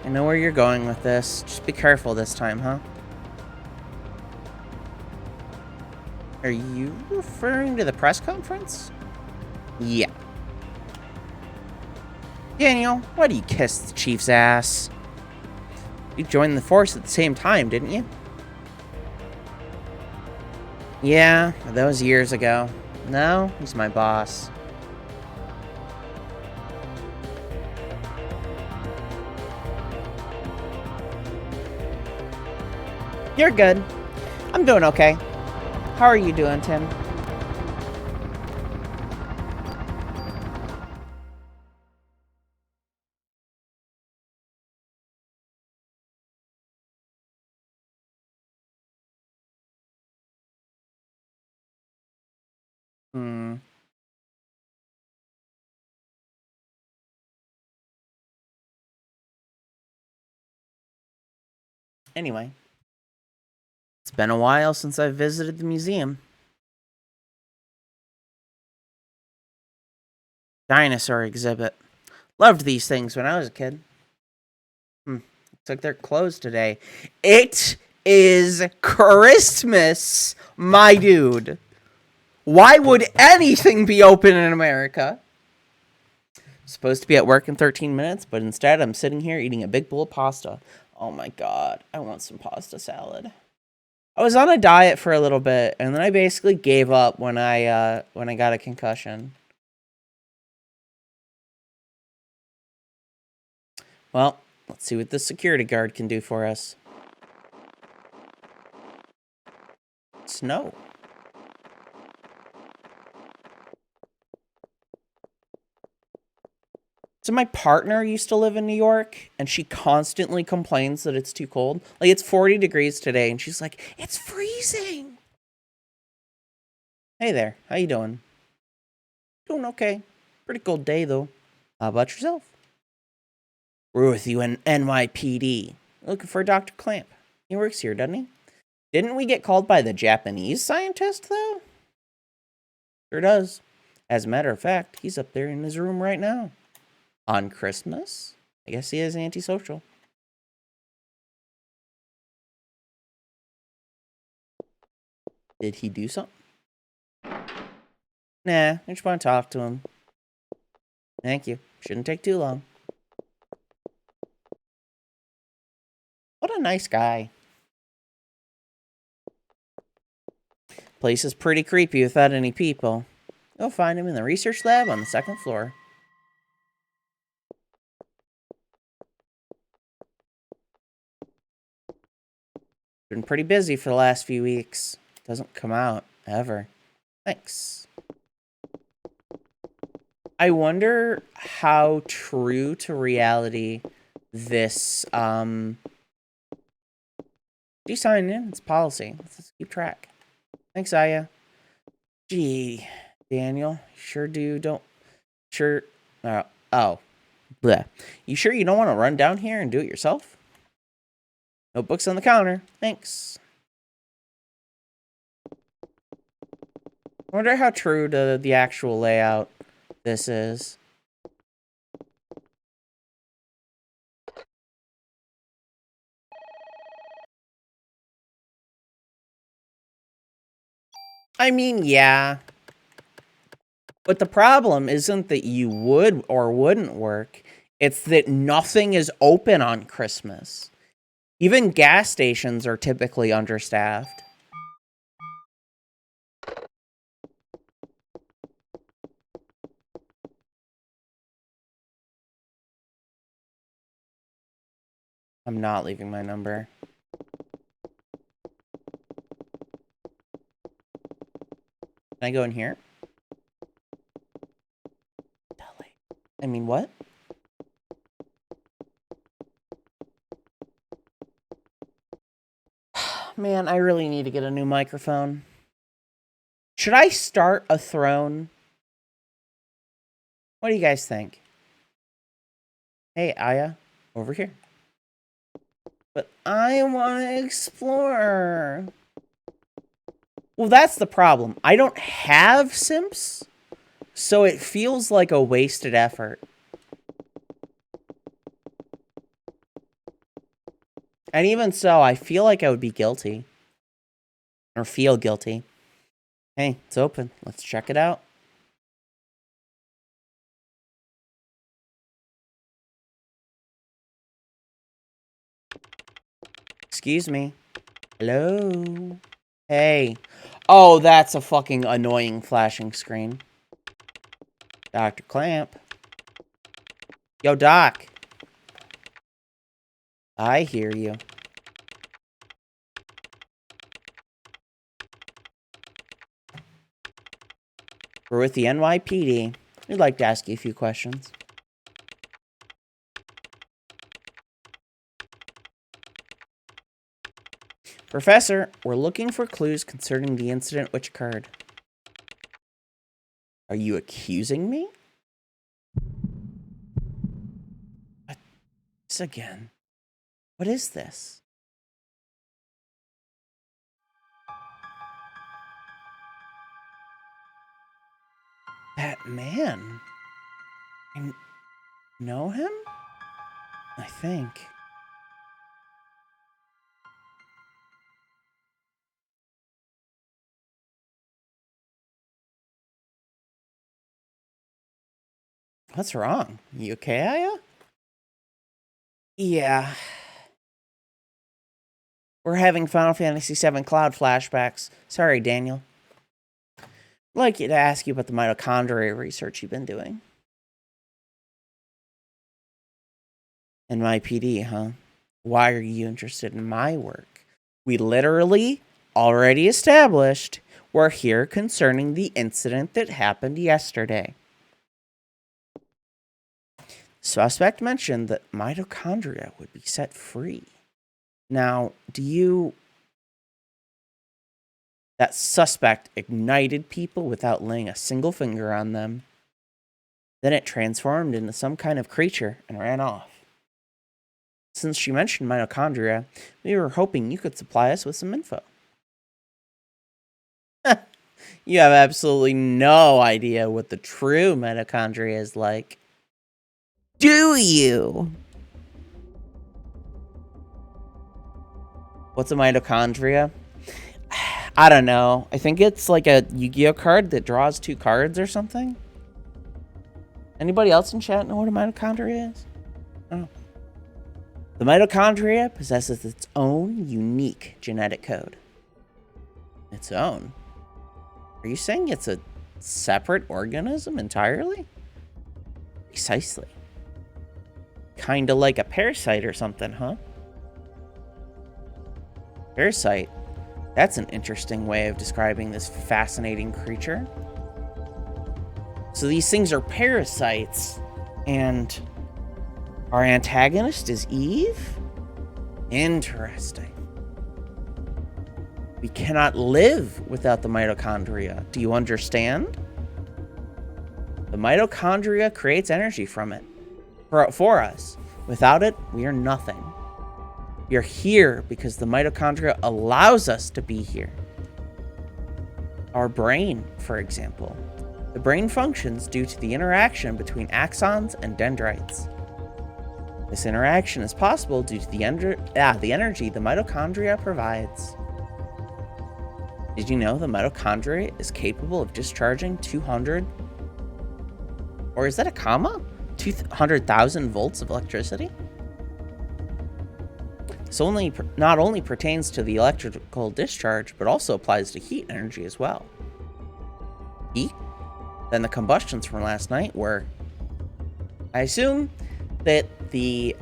I know where you're going with this. Just be careful this time, huh? Are you referring to the press conference? Yeah. Daniel, why do you kiss the chief's ass? You joined the force at the same time, didn't you? Yeah, that was years ago. Now, he's my boss. You're good. I'm doing okay. How are you doing, Tim? Anyway, it's been a while since I've visited the museum. Dinosaur exhibit. Loved these things when I was a kid. Took their clothes today. It is Christmas, my dude. Why would anything be open in America? Supposed to be at work in 13 minutes, but instead I'm sitting here eating a big bowl of pasta. Oh my god, I want some pasta salad. I was on a diet for a little bit, and then I basically gave up when I got a concussion. Well, let's see what the security guard can do for us. Snow. So my partner used to live in New York, and she constantly complains that it's too cold. Like, it's 40 degrees today, and she's like, it's freezing. Hey there, how you doing? Doing okay. Pretty cold day, though. How about yourself? We're with you in NYPD. Looking for Dr. Clamp. He works here, doesn't he? Didn't we get called by the Japanese scientist, though? Sure does. As a matter of fact, he's up there in his room right now. On Christmas? I guess he is antisocial. Did he do something? Nah, I just want to talk to him. Thank you. Shouldn't take too long. What a nice guy. Place is pretty creepy without any people. You'll find him in the research lab on the second floor. Been pretty busy for the last few weeks. Doesn't come out, ever. Thanks. I wonder how true to reality this, Do you sign in? It's policy. Let's keep track. Thanks, Aya. Gee, Daniel, oh. Bleh. You sure you don't want to run down here and do it yourself? Notebooks on the counter. Thanks. I wonder how true to the actual layout this is. I mean, yeah. But the problem isn't that you would or wouldn't work. It's that nothing is open on Christmas. Even gas stations are typically understaffed. I'm not leaving my number. Can I go in here? I mean, what? Man, I really need to get a new microphone. Should I start a throne? What do you guys think? Hey, Aya, over here. But I want to explore. Well, that's the problem. I don't have simps, so it feels like a wasted effort. And even so, I feel like I would be guilty. Or feel guilty. Hey, it's open. Let's check it out. Excuse me. Hello? Hey. Oh, that's a fucking annoying flashing screen. Dr. Clamp. Yo, Doc. I hear you. We're with the NYPD. We'd like to ask you a few questions. Professor, we're looking for clues concerning the incident which occurred. Are you accusing me? What? This again? What is this? That man? I know him? I think. What's wrong? You okay, Aya? Yeah. We're having Final Fantasy VII Cloud flashbacks. Sorry, Daniel. I'd like you to ask you about the mitochondria research you've been doing. NYPD, huh? Why are you interested in my work? We literally already established we're here concerning the incident that happened yesterday. Suspect mentioned that mitochondria would be set free. Now, that suspect ignited people without laying a single finger on them. Then it transformed into some kind of creature and ran off. Since she mentioned mitochondria, we were hoping you could supply us with some info. You have absolutely no idea what the true mitochondria is like. Do you? What's a mitochondria? I don't know. I think it's like a Yu-Gi-Oh card that draws 2 cards or something. Anybody else in chat know what a mitochondria is? Oh. The mitochondria possesses its own unique genetic code. Its own? Are you saying it's a separate organism entirely? Precisely. Kinda like a parasite or something, huh? Parasite? That's an interesting way of describing this fascinating creature. So these things are parasites, and our antagonist is Eve? Interesting. We cannot live without the mitochondria. Do you understand? The mitochondria creates energy from it. For us. Without it, we are nothing. We are here because the mitochondria allows us to be here. Our brain, for example. The brain functions due to the interaction between axons and dendrites. This interaction is possible due to the energy the mitochondria provides. Did you know the mitochondria is capable of discharging 200, or is that a comma? 200,000 volts of electricity? This not only pertains to the electrical discharge, but also applies to heat energy as well. Heat? Then the combustions from last night were... I assume that the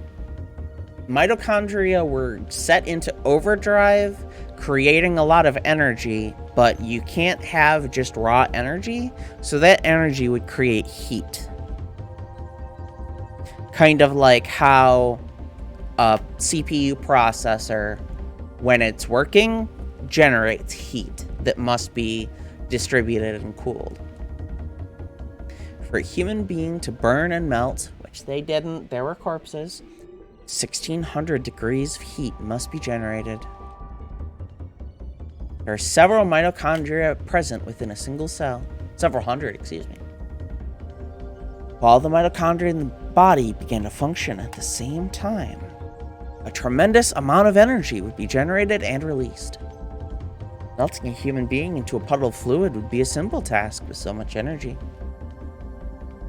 mitochondria were set into overdrive creating a lot of energy, but you can't have just raw energy, so that energy would create heat. Kind of like how a CPU processor, when it's working, generates heat that must be distributed and cooled. For a human being to burn and melt, which they didn't, there were corpses, 1600 degrees of heat must be generated. There are several mitochondria present within a single cell. Several hundred, excuse me. While the mitochondria in the body began to function at the same time, a tremendous amount of energy would be generated and released. Melting a human being into a puddle of fluid would be a simple task with so much energy.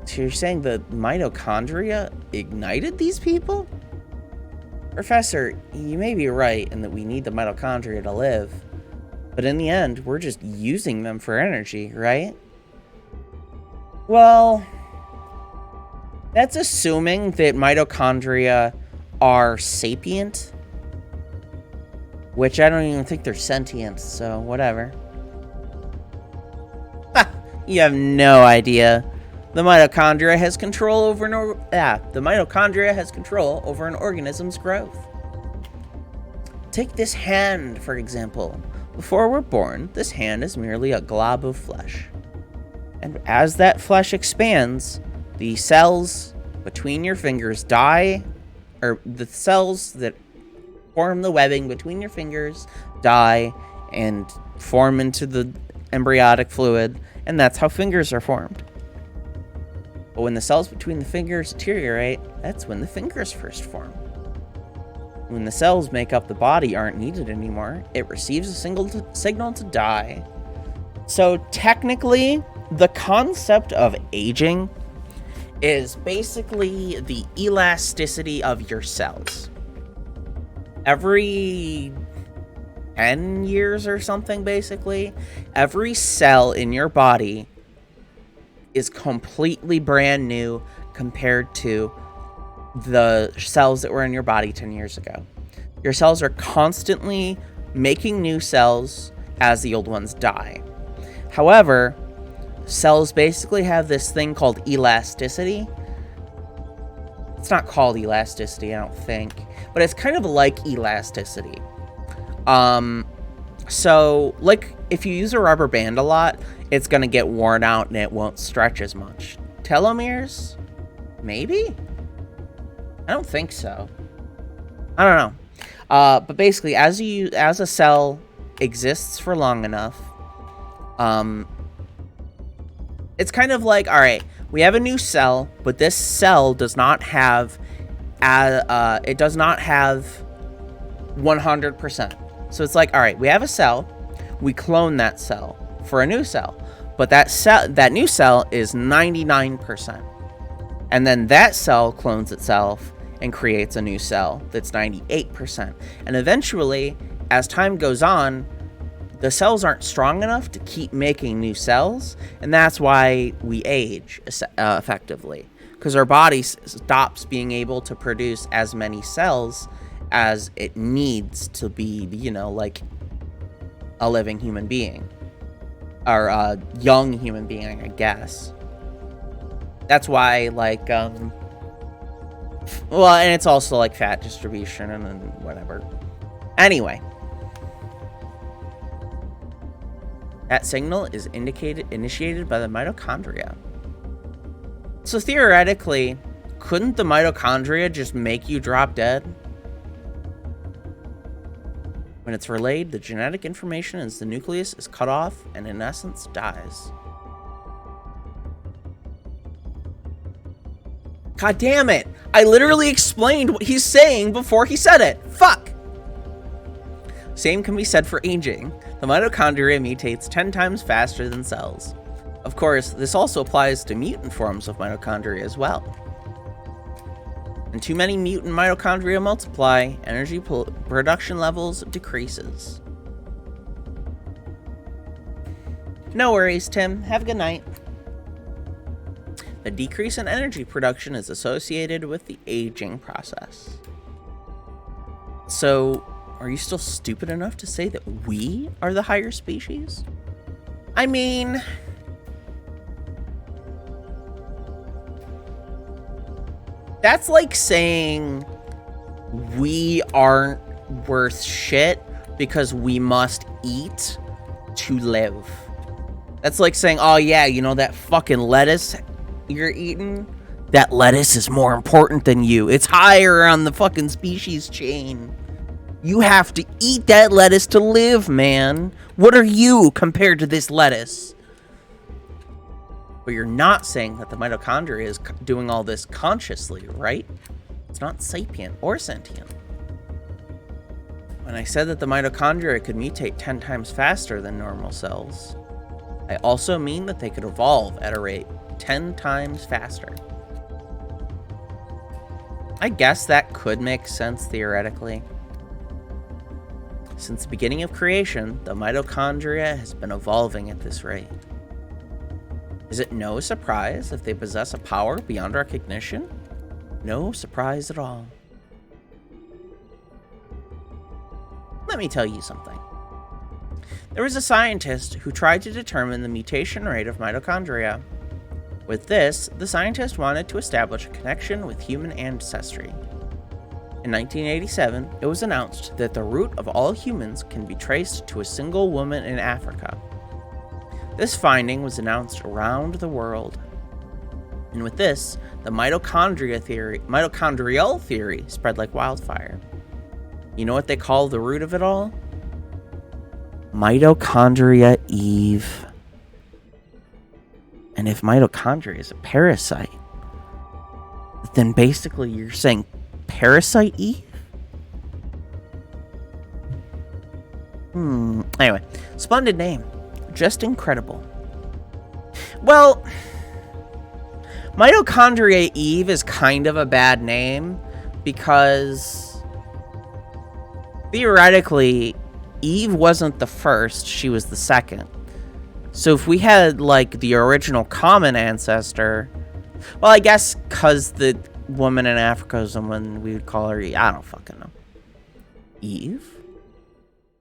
So you're saying the mitochondria ignited these people? Professor, you may be right in that we need the mitochondria to live, but in the end, we're just using them for energy, right? Well, that's assuming that mitochondria are sapient, which I don't even think they're sentient, so whatever. Ha! You have no idea. The mitochondria has control over an organism's growth. Take this hand, for example. Before we're born, this hand is merely a glob of flesh. And as that flesh expands, the cells between your fingers die, or the cells that form the webbing between your fingers die and form into the embryonic fluid, and that's how fingers are formed. But when the cells between the fingers deteriorate, that's when the fingers first form. When the cells make up the body aren't needed anymore, it receives a signal to die. So technically, the concept of aging is basically the elasticity of your cells. Every 10 years or something, basically, every cell in your body is completely brand new compared to the cells that were in your body 10 years ago. Your cells are constantly making new cells as the old ones die. However, cells basically have this thing called elasticity. It's not called elasticity, I don't think, but it's kind of like elasticity. So, like, if you use a rubber band a lot, it's going to get worn out and it won't stretch as much. Telomeres? Maybe? I don't think so. I don't know. But basically, as a cell exists for long enough, it's kind of like, all right, we have a new cell, but this cell does not have, it does not have 100%. So it's like, all right, we have a cell, we clone that cell for a new cell, but that new cell is 99%. And then that cell clones itself and creates a new cell that's 98%. And eventually, as time goes on, the cells aren't strong enough to keep making new cells, and that's why we age effectively, because our body stops being able to produce as many cells as it needs to be, you know, like a living human being, or a young human being, I guess. That's why, like, well, and it's also like fat distribution and whatever. Anyway, that signal is initiated by the mitochondria. So theoretically, couldn't the mitochondria just make you drop dead? When it's relayed, the genetic information in the nucleus is cut off and in essence dies. God damn it! I literally explained what he's saying before he said it. Fuck! Same can be said for aging. The mitochondria mutates 10 times faster than cells. Of course, this also applies to mutant forms of mitochondria as well. When too many mutant mitochondria multiply, energy production levels decreases. No worries, Tim. Have a good night. The decrease in energy production is associated with the aging process. So, Are you still stupid enough to say that we are the higher species? I mean... That's like saying we aren't worth shit because we must eat to live. That's like saying, oh yeah, you know that fucking lettuce you're eating? That lettuce is more important than you. It's higher on the fucking species chain. You have to eat that lettuce to live, man. What are you compared to this lettuce? But you're not saying that the mitochondria is doing all this consciously, right? It's not sapient or sentient. When I said that the mitochondria could mutate 10 times faster than normal cells, I also mean that they could evolve at a rate 10 times faster. I guess that could make sense theoretically. Since the beginning of creation, the mitochondria has been evolving at this rate. Is it no surprise if they possess a power beyond recognition? No surprise at all. Let me tell you something. There was a scientist who tried to determine the mutation rate of mitochondria. With this, the scientist wanted to establish a connection with human ancestry. In 1987, it was announced that the root of all humans can be traced to a single woman in Africa. This finding was announced around the world. And with this, the mitochondrial theory spread like wildfire. You know what they call the root of it all? Mitochondria Eve. And if mitochondria is a parasite, then basically you're saying Parasite Eve? Anyway, splendid name. Just incredible. Well, Mitochondria Eve is kind of a bad name because theoretically Eve wasn't the first, she was the second. So if we had like the original common ancestor, well, I guess because the woman in Africa is someone we would call her Eve. I don't fucking know. Eve?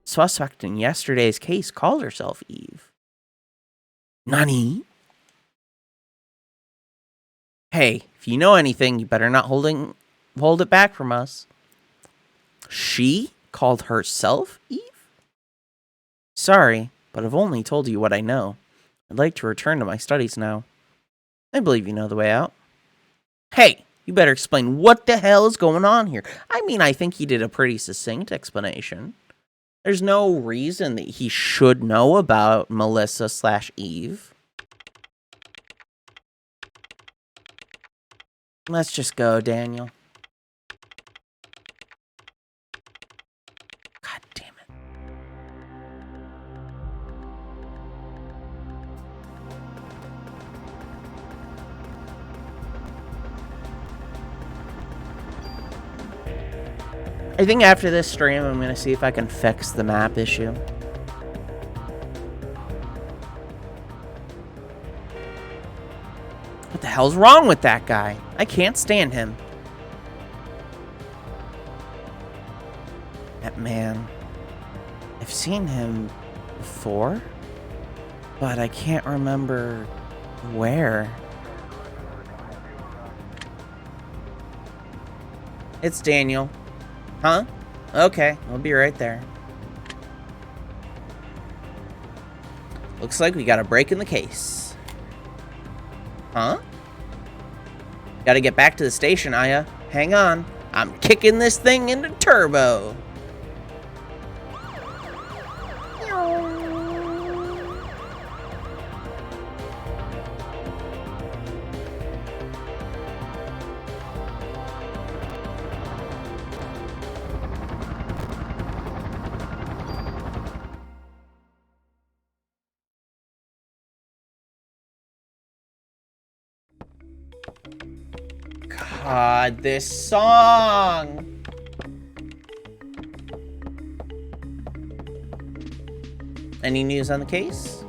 Suspect in yesterday's case called herself Eve. Nani? Hey, if you know anything, you better not hold it back from us. She called herself Eve? Sorry, but I've only told you what I know. I'd like to return to my studies now. I believe you know the way out. Hey, you better explain what the hell is going on here. I mean, I think he did a pretty succinct explanation. There's no reason that he should know about Melissa/Eve. Let's just go, Daniel. God damn it. I think after this stream, I'm going to see if I can fix the map issue. What the hell's wrong with that guy? I can't stand him. That man. I've seen him before, but I can't remember where. It's Daniel. Huh? Okay, I'll be right there. Looks like we got a break in the case. Huh? Gotta get back to the station, Aya. Hang on. I'm kicking this thing into turbo. God, this song! Any news on the case?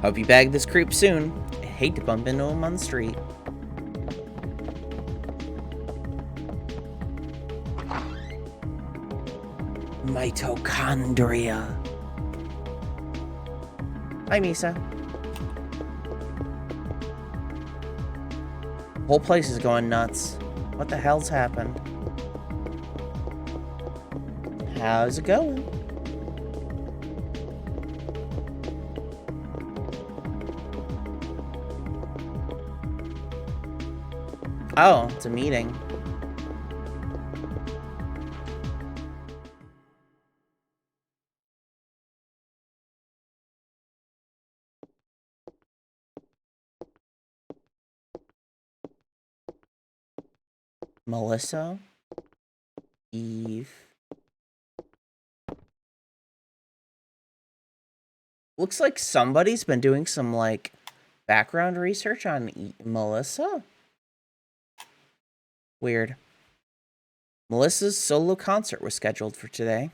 Hope you bag this creep soon. I hate to bump into him on the street. Mitochondria. Hi, Misa. Whole place is going nuts. What the hell's happened? How's it going? Oh, it's a meeting. Melissa? Eve? Looks like somebody's been doing some, like, background research on Melissa? Weird. Melissa's solo concert was scheduled for today.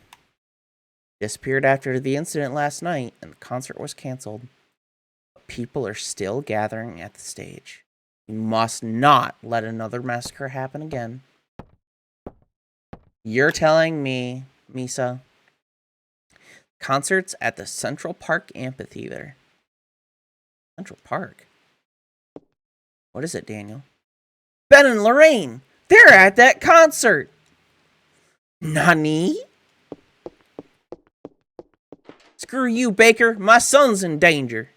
Disappeared after the incident last night, and the concert was canceled. But people are still gathering at the stage. You must not let another massacre happen again. You're telling me, Misa, concerts at the Central Park Amphitheater. Central Park? What is it, Daniel? Ben and Lorraine! They're at that concert! Nani? Screw you, Baker. My son's in danger.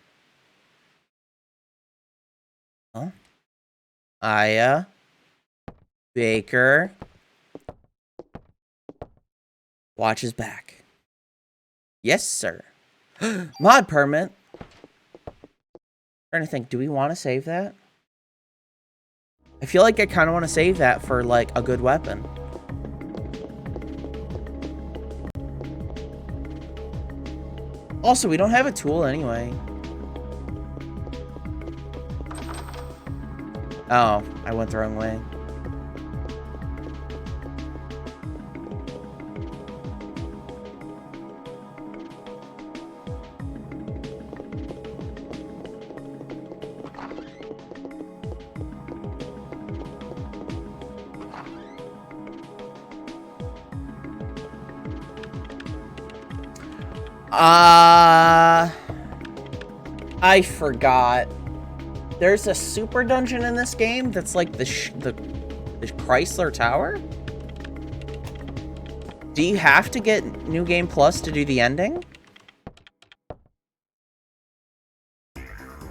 Huh? Aya. Baker. Watch his back. Yes, sir. Mod permit. Trying to think, do we want to save that? I feel like I kind of want to save that for, like, a good weapon. Also, we don't have a tool anyway. Oh, I went the wrong way. I forgot. There's a super dungeon in this game that's like the Chrysler Tower. Do you have to get New Game Plus to do the ending?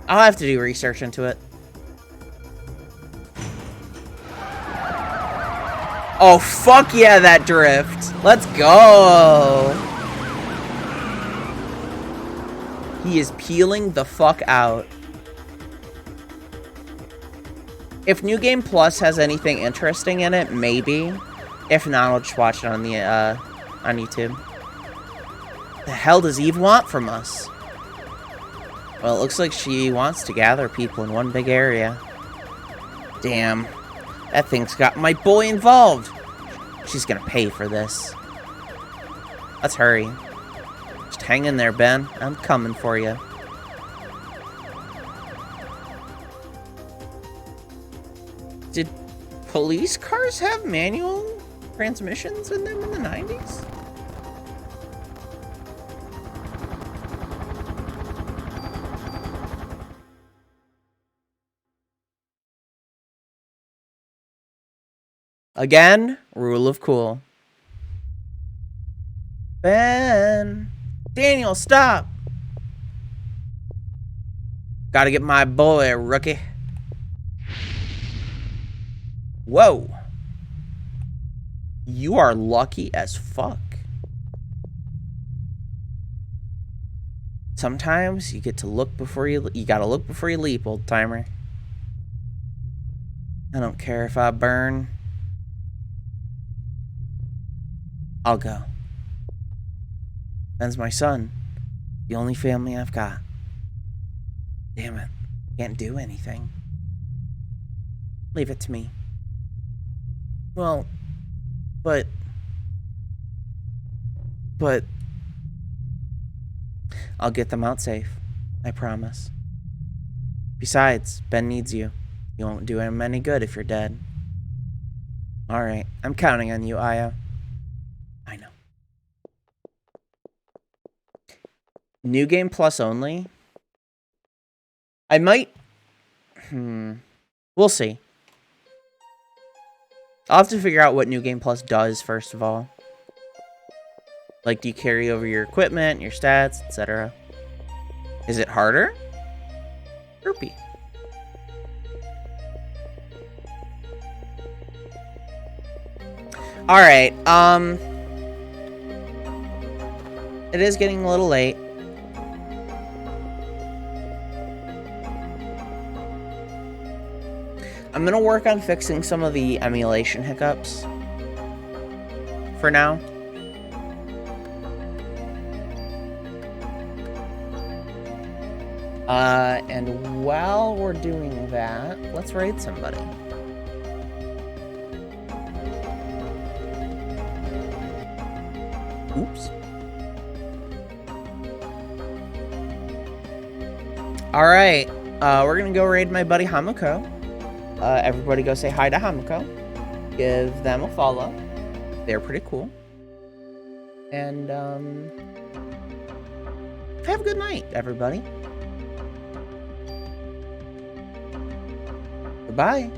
I'll have to do research into it. Oh, fuck yeah, that drift. Let's go. He is peeling the fuck out. If New Game Plus has anything interesting in it, maybe. If not, I'll just watch it on the on YouTube. The hell does Eve want from us? Well, it looks like she wants to gather people in one big area. Damn. That thing's got my boy involved. She's gonna pay for this. Let's hurry. Just hang in there, Ben. I'm coming for you. Did police cars have manual transmissions in them in the 90s? Again, rule of cool. Ben. Daniel, stop. Gotta get my boy, rookie. Whoa. You are lucky as fuck. Sometimes you get to look before you gotta look before you leap, old timer. I don't care if I burn. I'll go. Ben's my son. The only family I've got. Damn it. Can't do anything. Leave it to me. Well, but I'll get them out safe. I promise. Besides, Ben needs you. You won't do him any good if you're dead. Alright, I'm counting on you, Aya. I know. New Game Plus only? I might... We'll see. I'll have to figure out what New Game Plus does, first of all. Like, do you carry over your equipment, your stats, etc.? Is it harder? Burpee. Alright, it is getting a little late. I'm gonna work on fixing some of the emulation hiccups. For now. And while we're doing that, let's raid somebody. Oops. Alright, we're gonna go raid my buddy Hamuko. Everybody go say hi to Hamuko. Give them a follow. They're pretty cool. And, have a good night, everybody. Goodbye.